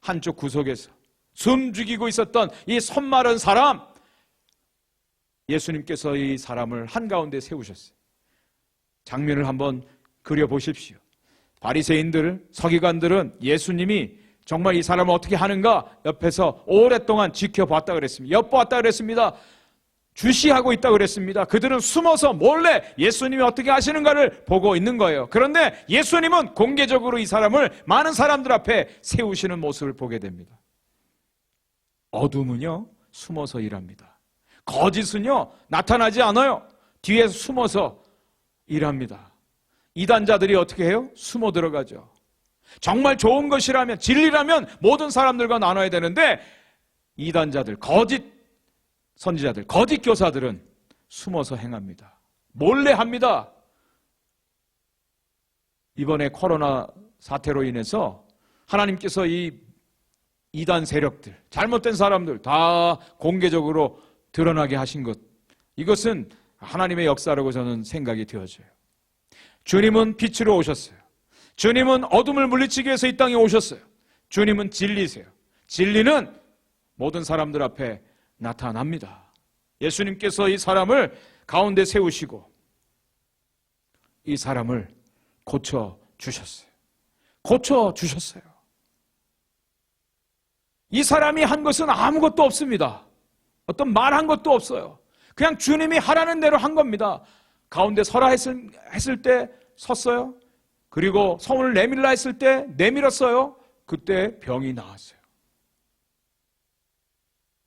한쪽 구석에서 숨 죽이고 있었던 이 손 마른 사람, 예수님께서 이 사람을 한가운데 세우셨어요. 장면을 한번 그려보십시오. 바리새인들, 서기관들은 예수님이 정말 이 사람을 어떻게 하는가 옆에서 오랫동안 지켜봤다 그랬습니다. 엿보았다 그랬습니다. 주시하고 있다고 그랬습니다. 그들은 숨어서 몰래 예수님이 어떻게 하시는가를 보고 있는 거예요. 그런데 예수님은 공개적으로 이 사람을 많은 사람들 앞에 세우시는 모습을 보게 됩니다. 어둠은요, 숨어서 일합니다. 거짓은요, 나타나지 않아요. 뒤에 숨어서 일합니다. 이단자들이 어떻게 해요? 숨어 들어가죠. 정말 좋은 것이라면, 진리라면 모든 사람들과 나눠야 되는데 이단자들, 거짓 선지자들, 거짓 교사들은 숨어서 행합니다. 몰래 합니다. 이번에 코로나 사태로 인해서 하나님께서 이 이단 세력들, 잘못된 사람들 다 공개적으로 드러나게 하신 것, 이것은 하나님의 역사라고 저는 생각이 되어져요. 주님은 빛으로 오셨어요. 주님은 어둠을 물리치기 위해서 이 땅에 오셨어요. 주님은 진리세요. 진리는 모든 사람들 앞에 나타납니다. 예수님께서 이 사람을 가운데 세우시고 이 사람을 고쳐주셨어요. 고쳐주셨어요. 이 사람이 한 것은 아무것도 없습니다. 어떤 말한 것도 없어요. 그냥 주님이 하라는 대로 한 겁니다. 가운데 서라 했을 때 섰어요. 그리고 손을 내밀라 했을 때 내밀었어요. 그때 병이 나았어요.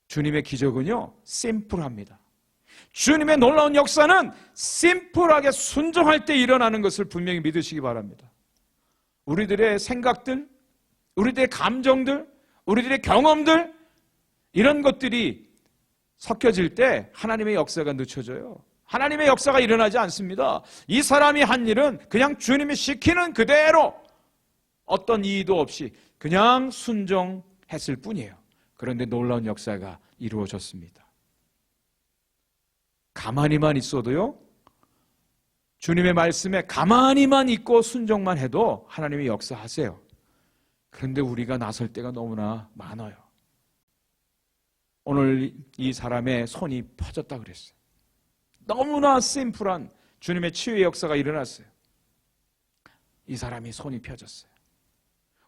주님의 기적은요, 심플합니다. 주님의 놀라운 역사는 심플하게 순종할 때 일어나는 것을 분명히 믿으시기 바랍니다. 우리들의 생각들, 우리들의 감정들, 우리들의 경험들, 이런 것들이 섞여질 때 하나님의 역사가 늦춰져요. 하나님의 역사가 일어나지 않습니다. 이 사람이 한 일은 그냥 주님이 시키는 그대로 어떤 이의도 없이 그냥 순종했을 뿐이에요. 그런데 놀라운 역사가 이루어졌습니다. 가만히만 있어도요, 주님의 말씀에 가만히만 있고 순종만 해도 하나님이 역사하세요. 그런데 우리가 나설 때가 너무나 많아요. 오늘 이 사람의 손이 펴졌다 그랬어요. 너무나 심플한 주님의 치유의 역사가 일어났어요. 이 사람이 손이 펴졌어요.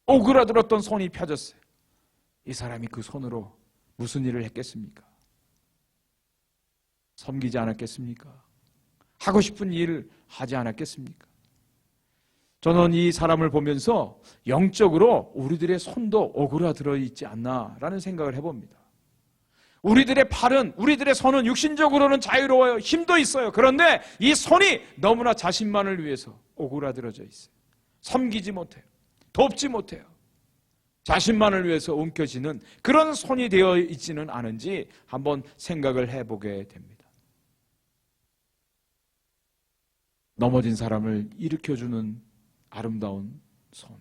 오그라들었던 손이 펴졌어요. 이 사람이 그 손으로 무슨 일을 했겠습니까? 섬기지 않았겠습니까? 하고 싶은 일을 하지 않았겠습니까? 저는 이 사람을 보면서 영적으로 우리들의 손도 오그라들어 있지 않나라는 생각을 해봅니다. 우리들의 팔은, 우리들의 손은 육신적으로는 자유로워요. 힘도 있어요. 그런데 이 손이 너무나 자신만을 위해서 오그라들어져 있어요. 섬기지 못해요. 돕지 못해요. 자신만을 위해서 움켜쥐는 그런 손이 되어 있지는 않은지 한번 생각을 해보게 됩니다. 넘어진 사람을 일으켜주는 아름다운 손,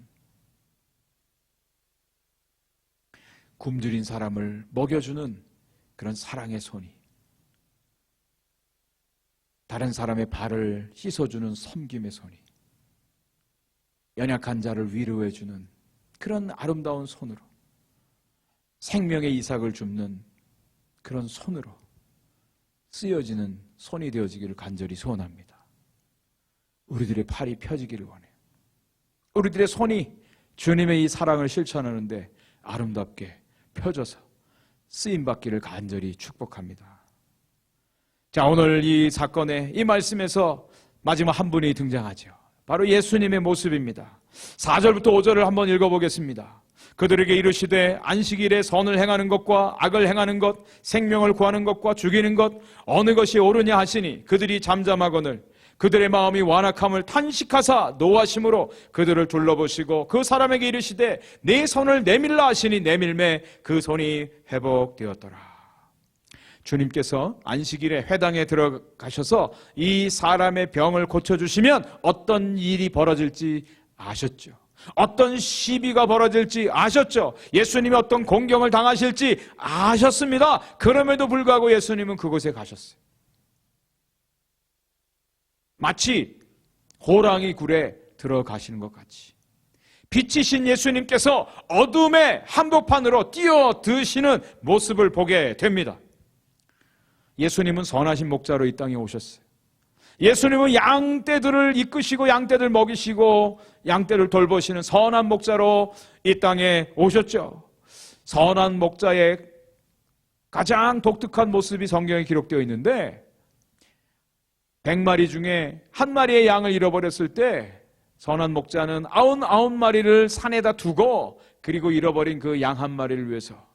굶주린 사람을 먹여주는 그런 사랑의 손이, 다른 사람의 발을 씻어주는 섬김의 손이, 연약한 자를 위로해주는 그런 아름다운 손으로, 생명의 이삭을 줍는 그런 손으로 쓰여지는 손이 되어지기를 간절히 소원합니다. 우리들의 팔이 펴지기를 원해요. 우리들의 손이 주님의 이 사랑을 실천하는데 아름답게 펴져서 쓰임받기를 간절히 축복합니다. 자, 오늘 이 사건의 이 말씀에서 마지막 한 분이 등장하죠. 바로 예수님의 모습입니다. 4절부터 5절을 한번 읽어보겠습니다. 그들에게 이르시되 안식일에 선을 행하는 것과 악을 행하는 것, 생명을 구하는 것과 죽이는 것 어느 것이 옳으냐 하시니 그들이 잠잠하거늘 그들의 마음이 완악함을 탄식하사 노하심으로 그들을 둘러보시고 그 사람에게 이르시되 네 손을 내밀라 하시니 내밀매 그 손이 회복되었더라. 주님께서 안식일에 회당에 들어가셔서 이 사람의 병을 고쳐주시면 어떤 일이 벌어질지 아셨죠. 어떤 시비가 벌어질지 아셨죠. 예수님이 어떤 공경을 당하실지 아셨습니다. 그럼에도 불구하고 예수님은 그곳에 가셨어요. 마치 호랑이 굴에 들어가시는 것 같이 빛이신 예수님께서 어둠의 한복판으로 뛰어드시는 모습을 보게 됩니다. 예수님은 선하신 목자로 이 땅에 오셨어요. 예수님은 양떼들을 이끄시고 양떼들 먹이시고 양떼를 돌보시는 선한 목자로 이 땅에 오셨죠. 선한 목자의 가장 독특한 모습이 성경에 기록되어 있는데 100마리 중에 한 마리의 양을 잃어버렸을 때 선한 목자는 99마리를 산에다 두고 그리고 잃어버린 그 양 한 마리를 위해서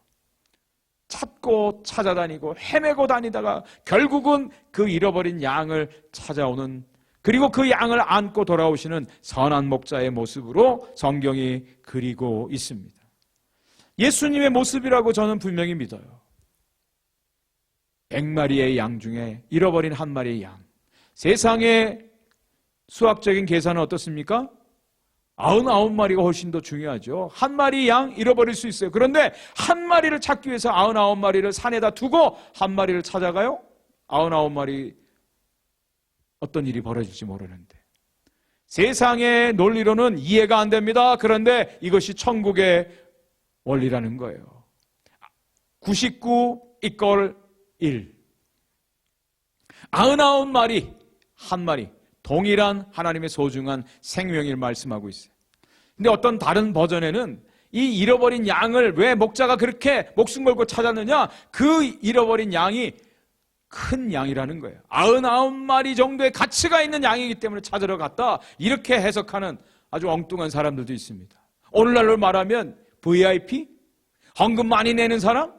찾고 찾아다니고 헤매고 다니다가 결국은 그 잃어버린 양을 찾아오는, 그리고 그 양을 안고 돌아오시는 선한 목자의 모습으로 성경이 그리고 있습니다. 예수님의 모습이라고 저는 분명히 믿어요. 100마리의 양 중에 잃어버린 한 마리의 양. 세상의 수학적인 계산은 어떻습니까? 99마리가 훨씬 더 중요하죠. 한 마리 양 잃어버릴 수 있어요. 그런데 한 마리를 찾기 위해서 99마리를 산에다 두고 한 마리를 찾아가요? 99마리 어떤 일이 벌어질지 모르는데 세상의 논리로는 이해가 안 됩니다. 그런데 이것이 천국의 원리라는 거예요. 99 이퀄 1. 99마리, 한 마리, 동일한 하나님의 소중한 생명을 말씀하고 있어요. 근데 어떤 다른 버전에는 이 잃어버린 양을 왜 목자가 그렇게 목숨 걸고 찾았느냐? 그 잃어버린 양이 큰 양이라는 거예요. 99마리 정도의 가치가 있는 양이기 때문에 찾으러 갔다. 이렇게 해석하는 아주 엉뚱한 사람들도 있습니다. 오늘날로 말하면 VIP? 헌금 많이 내는 사람?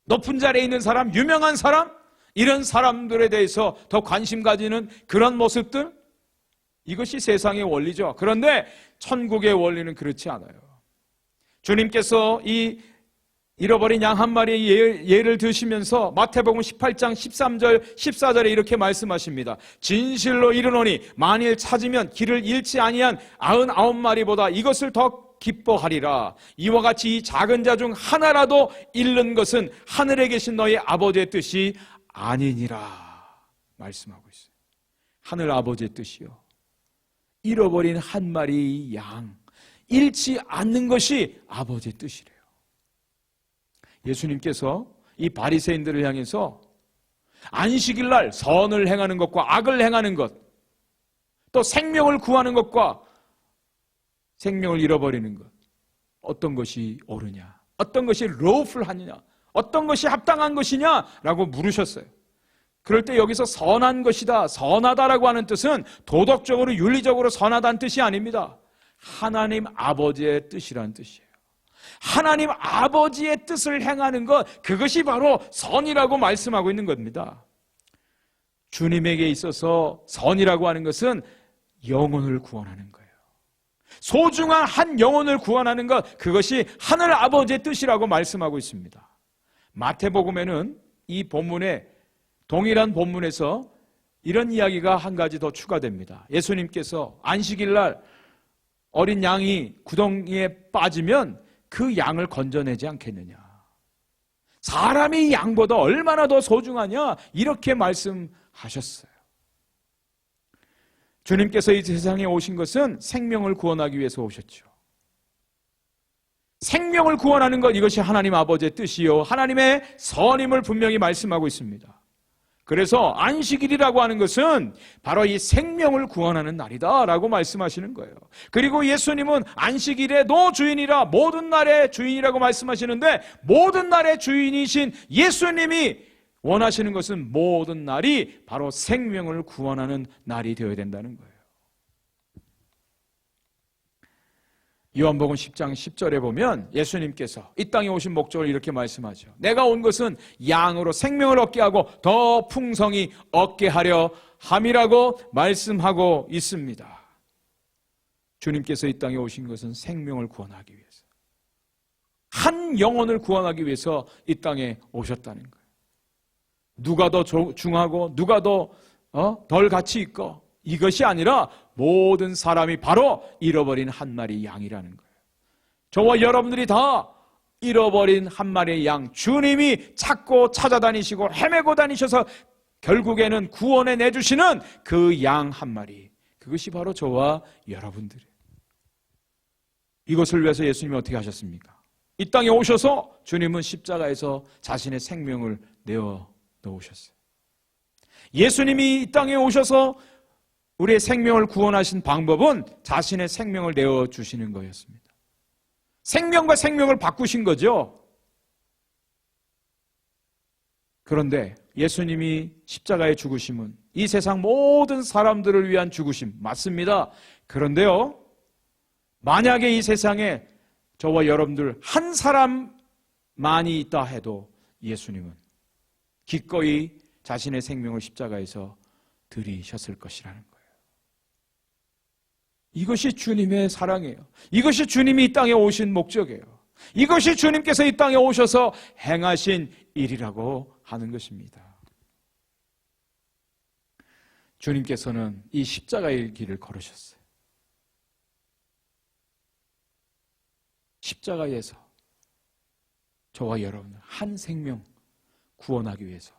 높은 자리에 있는 사람? 유명한 사람? 이런 사람들에 대해서 더 관심 가지는 그런 모습들? 이것이 세상의 원리죠. 그런데 천국의 원리는 그렇지 않아요. 주님께서 이 잃어버린 양 한 마리의 예를 드시면서 마태복음 18장 13절 14절에 이렇게 말씀하십니다. 진실로 이르노니 만일 찾으면 길을 잃지 아니한 99마리보다 이것을 더 기뻐하리라. 이와 같이 이 작은 자 중 하나라도 잃는 것은 하늘에 계신 너희 아버지의 뜻이 아니니라 말씀하고 있어요. 하늘 아버지의 뜻이요. 잃어버린 한 마리 양, 잃지 않는 것이 아버지의 뜻이래요. 예수님께서 이 바리새인들을 향해서 안식일 날 선을 행하는 것과 악을 행하는 것, 또 생명을 구하는 것과 생명을 잃어버리는 것, 어떤 것이 옳으냐, 어떤 것이 lawful하느냐, 어떤 것이 합당한 것이냐라고 물으셨어요. 그럴 때 여기서 선한 것이다, 선하다라고 하는 뜻은 도덕적으로 윤리적으로 선하다는 뜻이 아닙니다. 하나님 아버지의 뜻이라는 뜻이에요. 하나님 아버지의 뜻을 행하는 것, 그것이 바로 선이라고 말씀하고 있는 겁니다. 주님에게 있어서 선이라고 하는 것은 영혼을 구원하는 거예요. 소중한 한 영혼을 구원하는 것, 그것이 하늘 아버지의 뜻이라고 말씀하고 있습니다. 마태복음에는 이 본문에, 동일한 본문에서 이런 이야기가 한 가지 더 추가됩니다. 예수님께서 안식일 날 어린 양이 구덩이에 빠지면 그 양을 건져내지 않겠느냐, 사람이 양보다 얼마나 더 소중하냐, 이렇게 말씀하셨어요. 주님께서 이 세상에 오신 것은 생명을 구원하기 위해서 오셨죠. 생명을 구원하는 것, 이것이 하나님 아버지의 뜻이요 하나님의 선임을 분명히 말씀하고 있습니다. 그래서 안식일이라고 하는 것은 바로 이 생명을 구원하는 날이다 라고 말씀하시는 거예요. 그리고 예수님은 안식일에도 주인이라 모든 날의 주인이라고 말씀하시는데, 모든 날의 주인이신 예수님이 원하시는 것은 모든 날이 바로 생명을 구원하는 날이 되어야 된다는 거예요. 요한복음 10장 10절에 보면 예수님께서 이 땅에 오신 목적을 이렇게 말씀하죠. 내가 온 것은 양으로 생명을 얻게 하고 더 풍성히 얻게 하려 함이라고 말씀하고 있습니다. 주님께서 이 땅에 오신 것은 생명을 구원하기 위해서, 한 영혼을 구원하기 위해서 이 땅에 오셨다는 거예요. 누가 더 중하고 누가 더 덜 가치 있고, 이것이 아니라 모든 사람이 바로 잃어버린 한 마리 양이라는 거예요. 저와 여러분들이 다 잃어버린 한 마리의 양, 주님이 찾고 찾아다니시고 헤매고 다니셔서 결국에는 구원해 내주시는 그 양 한 마리, 그것이 바로 저와 여러분들이에요. 이것을 위해서 예수님이 어떻게 하셨습니까? 이 땅에 오셔서 주님은 십자가에서 자신의 생명을 내어 놓으셨어요. 예수님이 이 땅에 오셔서 우리의 생명을 구원하신 방법은 자신의 생명을 내어주시는 거였습니다. 생명과 생명을 바꾸신 거죠. 그런데 예수님이 십자가의 죽으심은 이 세상 모든 사람들을 위한 죽으심 맞습니다. 그런데요, 만약에 이 세상에 저와 여러분들 한 사람만이 있다 해도 예수님은 기꺼이 자신의 생명을 십자가에서 들이셨을 것이라는 거예요. 이것이 주님의 사랑이에요. 이것이 주님이 이 땅에 오신 목적이에요. 이것이 주님께서 이 땅에 오셔서 행하신 일이라고 하는 것입니다. 주님께서는 이 십자가의 길을 걸으셨어요. 십자가에서 저와 여러분 한 생명 구원하기 위해서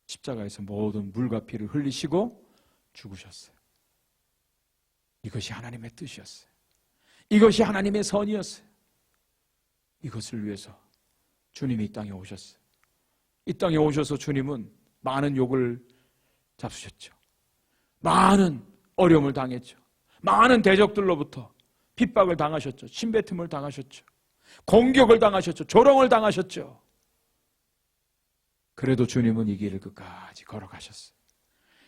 십자가에서 모든 물과 피를 흘리시고 죽으셨어요. 이것이 하나님의 뜻이었어요. 이것이 하나님의 선이었어요. 이것을 위해서 주님이 이 땅에 오셨어요. 이 땅에 오셔서 주님은 많은 욕을 잡수셨죠. 많은 어려움을 당했죠. 많은 대적들로부터 핍박을 당하셨죠. 침뱉음을 당하셨죠. 공격을 당하셨죠. 조롱을 당하셨죠. 그래도 주님은 이 길을 끝까지 걸어가셨어요.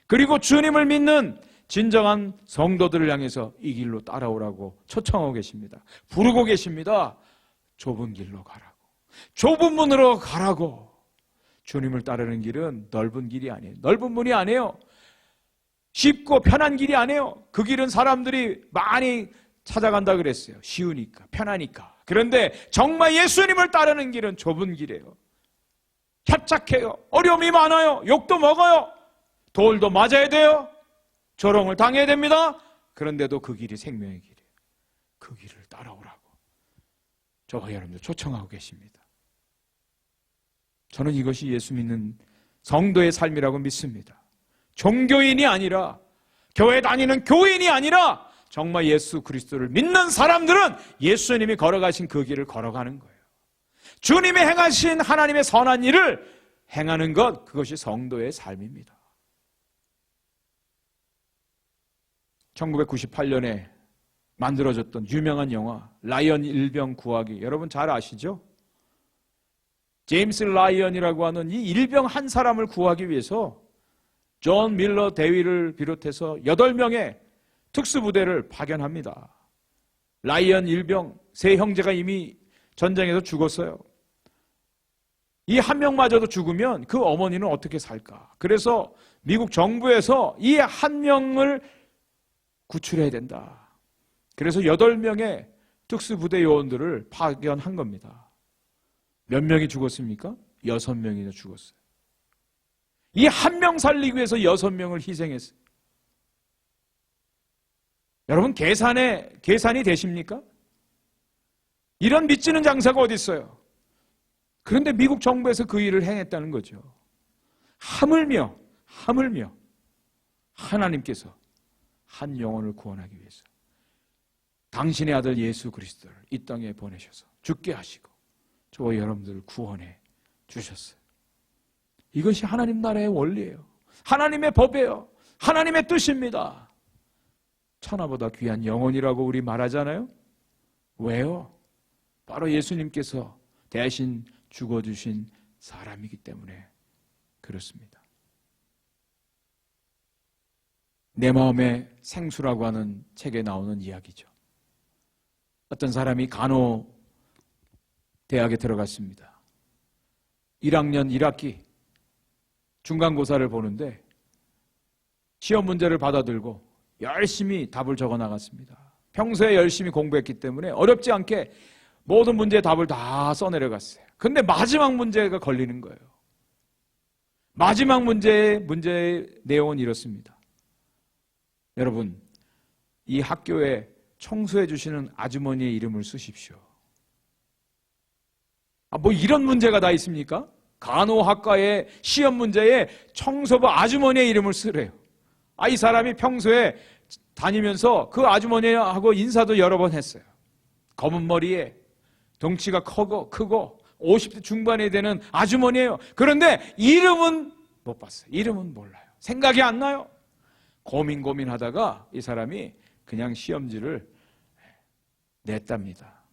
그리고 주님을 믿는 진정한 성도들을 향해서 이 길로 따라오라고 초청하고 계십니다. 부르고 계십니다. 좁은 길로 가라고. 좁은 문으로 가라고. 주님을 따르는 길은 넓은 길이 아니에요. 넓은 문이 아니에요. 쉽고 편한 길이 아니에요. 그 길은 사람들이 많이 찾아간다 그랬어요. 쉬우니까, 편하니까. 그런데 정말 예수님을 따르는 길은 좁은 길이에요. 협착해요. 어려움이 많아요. 욕도 먹어요. 돌도 맞아야 돼요. 조롱을 당해야 됩니다. 그런데도 그 길이 생명의 길이에요. 그 길을 따라오라고 저와 여러분들 초청하고 계십니다. 저는 이것이 예수 믿는 성도의 삶이라고 믿습니다. 종교인이 아니라, 교회 다니는 교인이 아니라 정말 예수 그리스도를 믿는 사람들은 예수님이 걸어가신 그 길을 걸어가는 거예요. 주님이 행하신 하나님의 선한 일을 행하는 것, 그것이 성도의 삶입니다. 1998년에 만들어졌던 유명한 영화 라이언 일병 구하기, 여러분 잘 아시죠? 제임스 라이언이라고 하는 이 일병 한 사람을 구하기 위해서 존 밀러 대위를 비롯해서 8명의 특수부대를 파견합니다. 라이언 일병 세 형제가 이미 전쟁에서 죽었어요. 이 한 명마저도 죽으면 그 어머니는 어떻게 살까? 그래서 미국 정부에서 이 한 명을 구출해야 된다. 그래서 8명의 특수부대 요원들을 파견한 겁니다. 몇 명이 죽었습니까? 6명이나 죽었어요. 이 한 명 살리기 위해서 6명을 희생했어요. 여러분 계산이 되십니까? 이런 믿지는 장사가 어디 있어요? 그런데 미국 정부에서 그 일을 행했다는 거죠. 하물며 하나님께서 한 영혼을 구원하기 위해서 당신의 아들 예수 그리스도를 이 땅에 보내셔서 죽게 하시고 저와 여러분들을 구원해 주셨어요. 이것이 하나님 나라의 원리예요. 하나님의 법이에요. 하나님의 뜻입니다. 천하보다 귀한 영혼이라고 우리 말하잖아요. 왜요? 바로 예수님께서 대신 죽어주신 사람이기 때문에 그렇습니다. 내 마음의 생수라고 하는 책에 나오는 이야기죠. 어떤 사람이 간호대학에 들어갔습니다. 1학년 1학기 중간고사를 보는데 시험 문제를 받아들고 열심히 답을 적어 나갔습니다. 평소에 열심히 공부했기 때문에 어렵지 않게 모든 문제의 답을 다 써내려갔어요. 근데 마지막 문제가 걸리는 거예요. 마지막 문제의 내용은 이렇습니다. 여러분, 이 학교에 청소해 주시는 아주머니의 이름을 쓰십시오. 뭐 이런 문제가 다 있습니까? 간호학과의 시험 문제에 청소부 아주머니의 이름을 쓰래요. 이 사람이 평소에 다니면서 그 아주머니하고 인사도 여러 번 했어요. 검은 머리에 덩치가 크고 50대 중반이 되는 아주머니예요. 그런데 이름은 못 봤어요. 이름은 몰라요. 생각이 안 나요. 고민하다가 이 사람이 그냥 시험지를 냈답니다.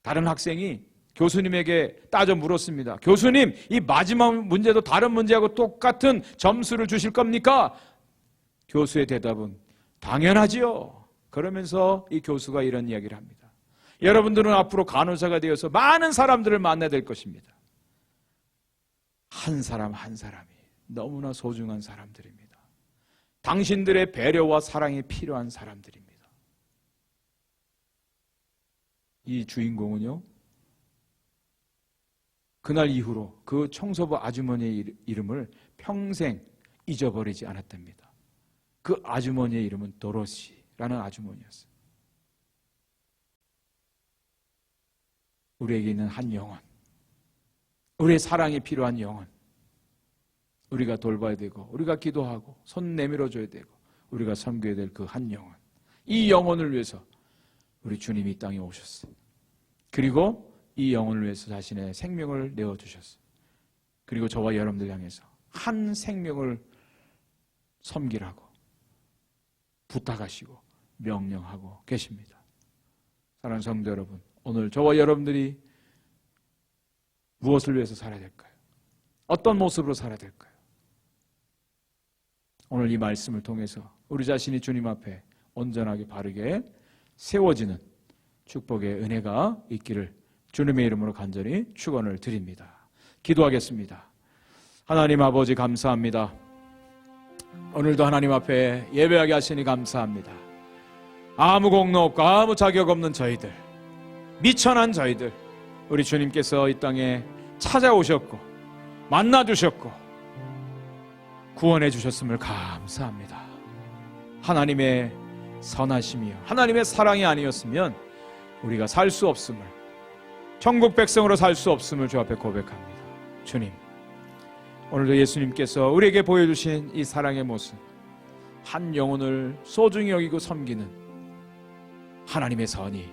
다른 학생이 교수님에게 따져 물었습니다. 교수님, 이 마지막 문제도 다른 문제하고 똑같은 점수를 주실 겁니까? 교수의 대답은 당연하지요. 그러면서 이 교수가 이런 이야기를 합니다. 여러분들은 앞으로 간호사가 되어서 많은 사람들을 만나야 될 것입니다. 한 사람 한 사람이 너무나 소중한 사람들입니다. 당신들의 배려와 사랑이 필요한 사람들입니다. 이 주인공은요, 그날 이후로 그 청소부 아주머니의 이름을 평생 잊어버리지 않았답니다. 그 아주머니의 이름은 도로시라는 아주머니였어요. 우리에게 있는 한 영혼, 우리의 사랑이 필요한 영혼, 우리가 돌봐야 되고 우리가 기도하고 손 내밀어줘야 되고 우리가 섬겨야 될 그 한 영혼, 이 영혼을 위해서 우리 주님이 이 땅에 오셨어요. 그리고 이 영혼을 위해서 자신의 생명을 내어주셨어요. 그리고 저와 여러분들 향해서 한 생명을 섬기라고 부탁하시고 명령하고 계십니다. 사랑하는 성도 여러분, 오늘 저와 여러분들이 무엇을 위해서 살아야 될까요? 어떤 모습으로 살아야 될까요? 오늘 이 말씀을 통해서 우리 자신이 주님 앞에 온전하게 바르게 세워지는 축복의 은혜가 있기를 주님의 이름으로 간절히 축원을 드립니다. 기도하겠습니다. 하나님 아버지, 감사합니다. 오늘도 하나님 앞에 예배하게 하시니 감사합니다. 아무 공로 없고 아무 자격 없는 저희들, 미천한 저희들, 우리 주님께서 이 땅에 찾아오셨고 만나주셨고 구원해 주셨음을 감사합니다. 하나님의 선하심이요, 하나님의 사랑이 아니었으면 우리가 살 수 없음을, 천국 백성으로 살 수 없음을 주 앞에 고백합니다. 주님, 오늘도 예수님께서 우리에게 보여주신 이 사랑의 모습, 한 영혼을 소중히 여기고 섬기는 하나님의 선이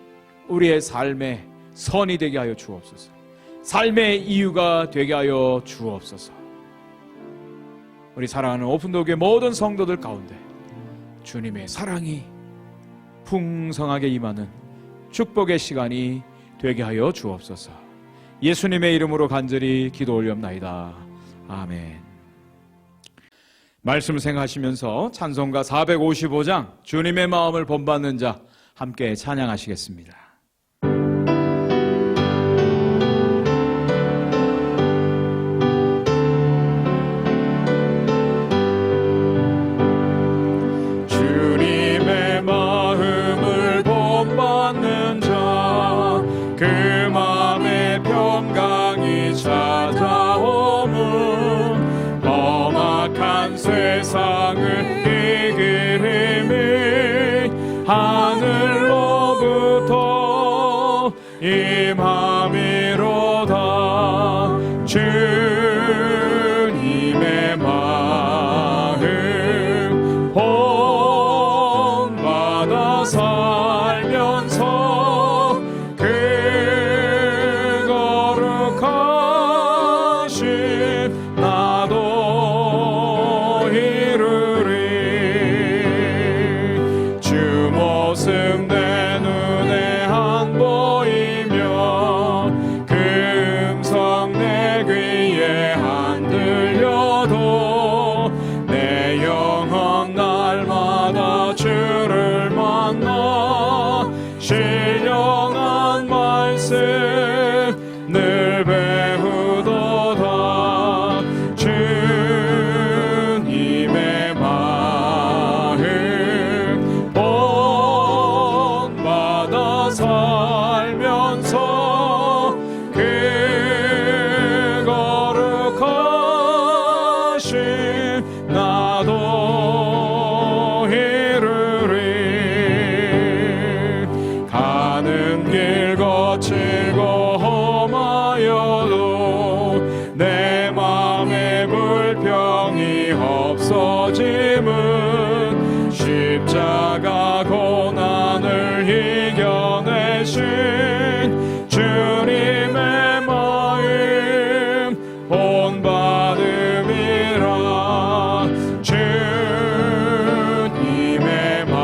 우리의 삶의 선이 되게 하여 주옵소서. 삶의 이유가 되게 하여 주옵소서. 우리 사랑하는 오픈도교의 모든 성도들 가운데 주님의 사랑이 풍성하게 임하는 축복의 시간이 되게 하여 주옵소서. 예수님의 이름으로 간절히 기도 올리옵나이다. 아멘. 말씀 생각하시면서 찬송가 455장 주님의 마음을 본받는 자 함께 찬양하시겠습니다. 주님의 마음을 본받는 자, 그 마음의 평강이 찾아오면 험악한 세상을 이기림이 하늘로부터 임함이로다. 주님의 마음 본받아 살면서 그 거룩하신 나도 이루리. 주 모습 내 눈에 안 보이며 그 음성 내 귀에 안 들려도 내 영혼 날마다 주를 만나 신령한 말씀 늘 배우도다. 주님의 마음 본받아 살면서 그 거룩하신 나도 이루리. 가는 길 거칠고 험하여도 내 맘에 불평이 없어짐은 십자가 고난을 이겨내신 주님의 마음 본받음이라. 주님의 마음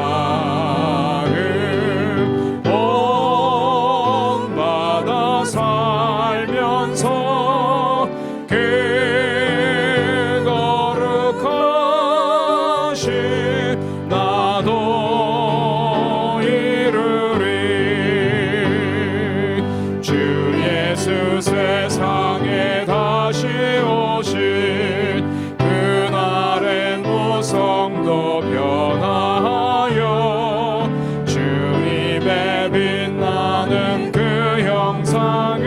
본받아 살면서 빛나는 그 형상을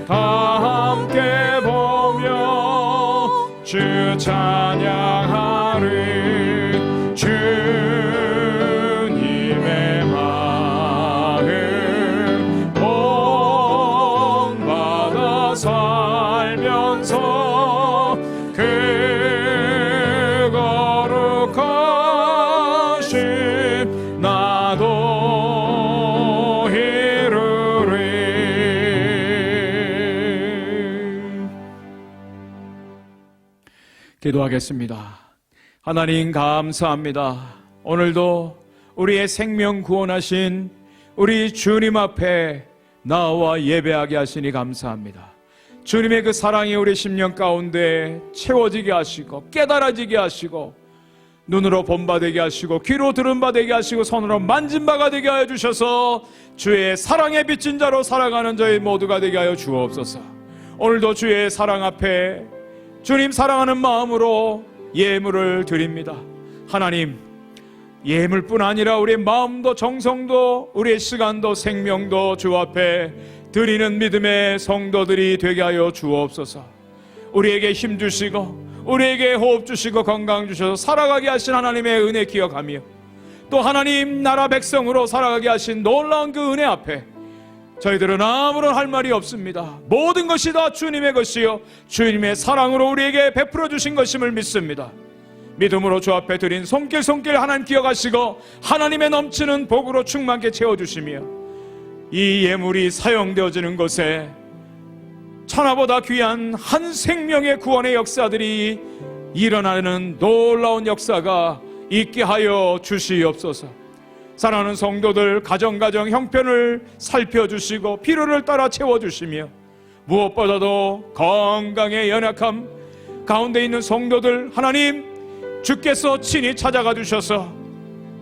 다 함께 보며 주 찬양하리. 주님의 마음 본받아 살면서 그 거룩하심 나도 이루리. 기도하겠습니다. 하나님 감사합니다. 오늘도 우리의 생명 구원하신 우리 주님 앞에 나와 예배하게 하시니 감사합니다. 주님의 그 사랑이 우리 심령 가운데 채워지게 하시고 깨달아지게 하시고 눈으로 본 바 되게 하시고 귀로 들은 바 되게 하시고 손으로 만진 바가 되게 하여 주셔서 주의 사랑에 빚진 자로 살아가는 저희 모두가 되게 하여 주옵소서. 오늘도 주의 사랑 앞에 주님 사랑하는 마음으로 예물을 드립니다. 하나님, 예물뿐 아니라 우리의 마음도 정성도 우리의 시간도 생명도 주 앞에 드리는 믿음의 성도들이 되게 하여 주옵소서. 우리에게 힘 주시고 우리에게 호흡 주시고 건강 주셔서 살아가게 하신 하나님의 은혜 기억하며 또 하나님 나라 백성으로 살아가게 하신 놀라운 그 은혜 앞에 저희들은 아무런 할 말이 없습니다. 모든 것이 다 주님의 것이요 주님의 사랑으로 우리에게 베풀어 주신 것임을 믿습니다. 믿음으로 주 앞에 드린 손길 하나님 기억하시고 하나님의 넘치는 복으로 충만케 채워주시며 이 예물이 사용되어지는 것에 천하보다 귀한 한 생명의 구원의 역사들이 일어나는 놀라운 역사가 있게 하여 주시옵소서. 사랑하는 성도들 가정 형편을 살펴주시고 필요를 따라 채워주시며 무엇보다도 건강의 연약함 가운데 있는 성도들 하나님 주께서 친히 찾아가 주셔서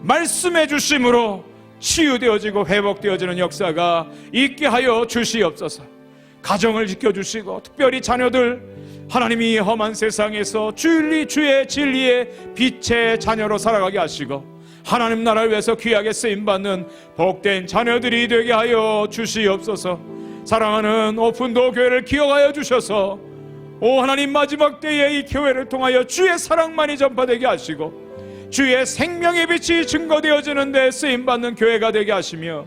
말씀해 주심으로 치유되어지고 회복되어지는 역사가 있게 하여 주시옵소서. 가정을 지켜주시고 특별히 자녀들 하나님이 험한 세상에서 주의 진리의 빛의 자녀로 살아가게 하시고 하나님 나라를 위해서 귀하게 쓰임받는 복된 자녀들이 되게 하여 주시옵소서. 사랑하는 오픈도어 교회를 기억하여 주셔서 오 하나님 마지막 때에 이 교회를 통하여 주의 사랑만이 전파되게 하시고 주의 생명의 빛이 증거되어지는 데 쓰임받는 교회가 되게 하시며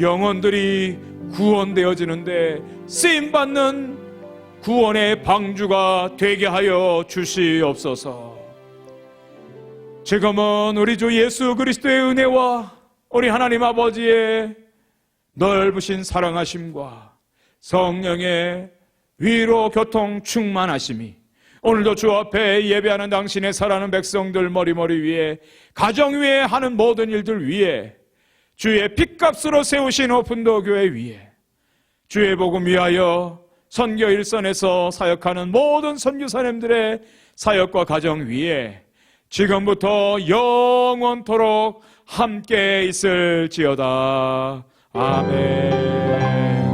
영혼들이 구원되어지는 데 쓰임받는 구원의 방주가 되게 하여 주시옵소서. 지금은 우리 주 예수 그리스도의 은혜와 우리 하나님 아버지의 넓으신 사랑하심과 성령의 위로 교통 충만하심이 오늘도 주 앞에 예배하는 당신의 사랑하는 백성들 머리 위에 가정 위에 하는 모든 일들 위에 주의 핏값으로 세우신 오픈도어 교회 위에 주의 복음 위하여 선교 일선에서 사역하는 모든 선교사님들의 사역과 가정 위에 지금부터 영원토록 함께 있을지어다. 아멘.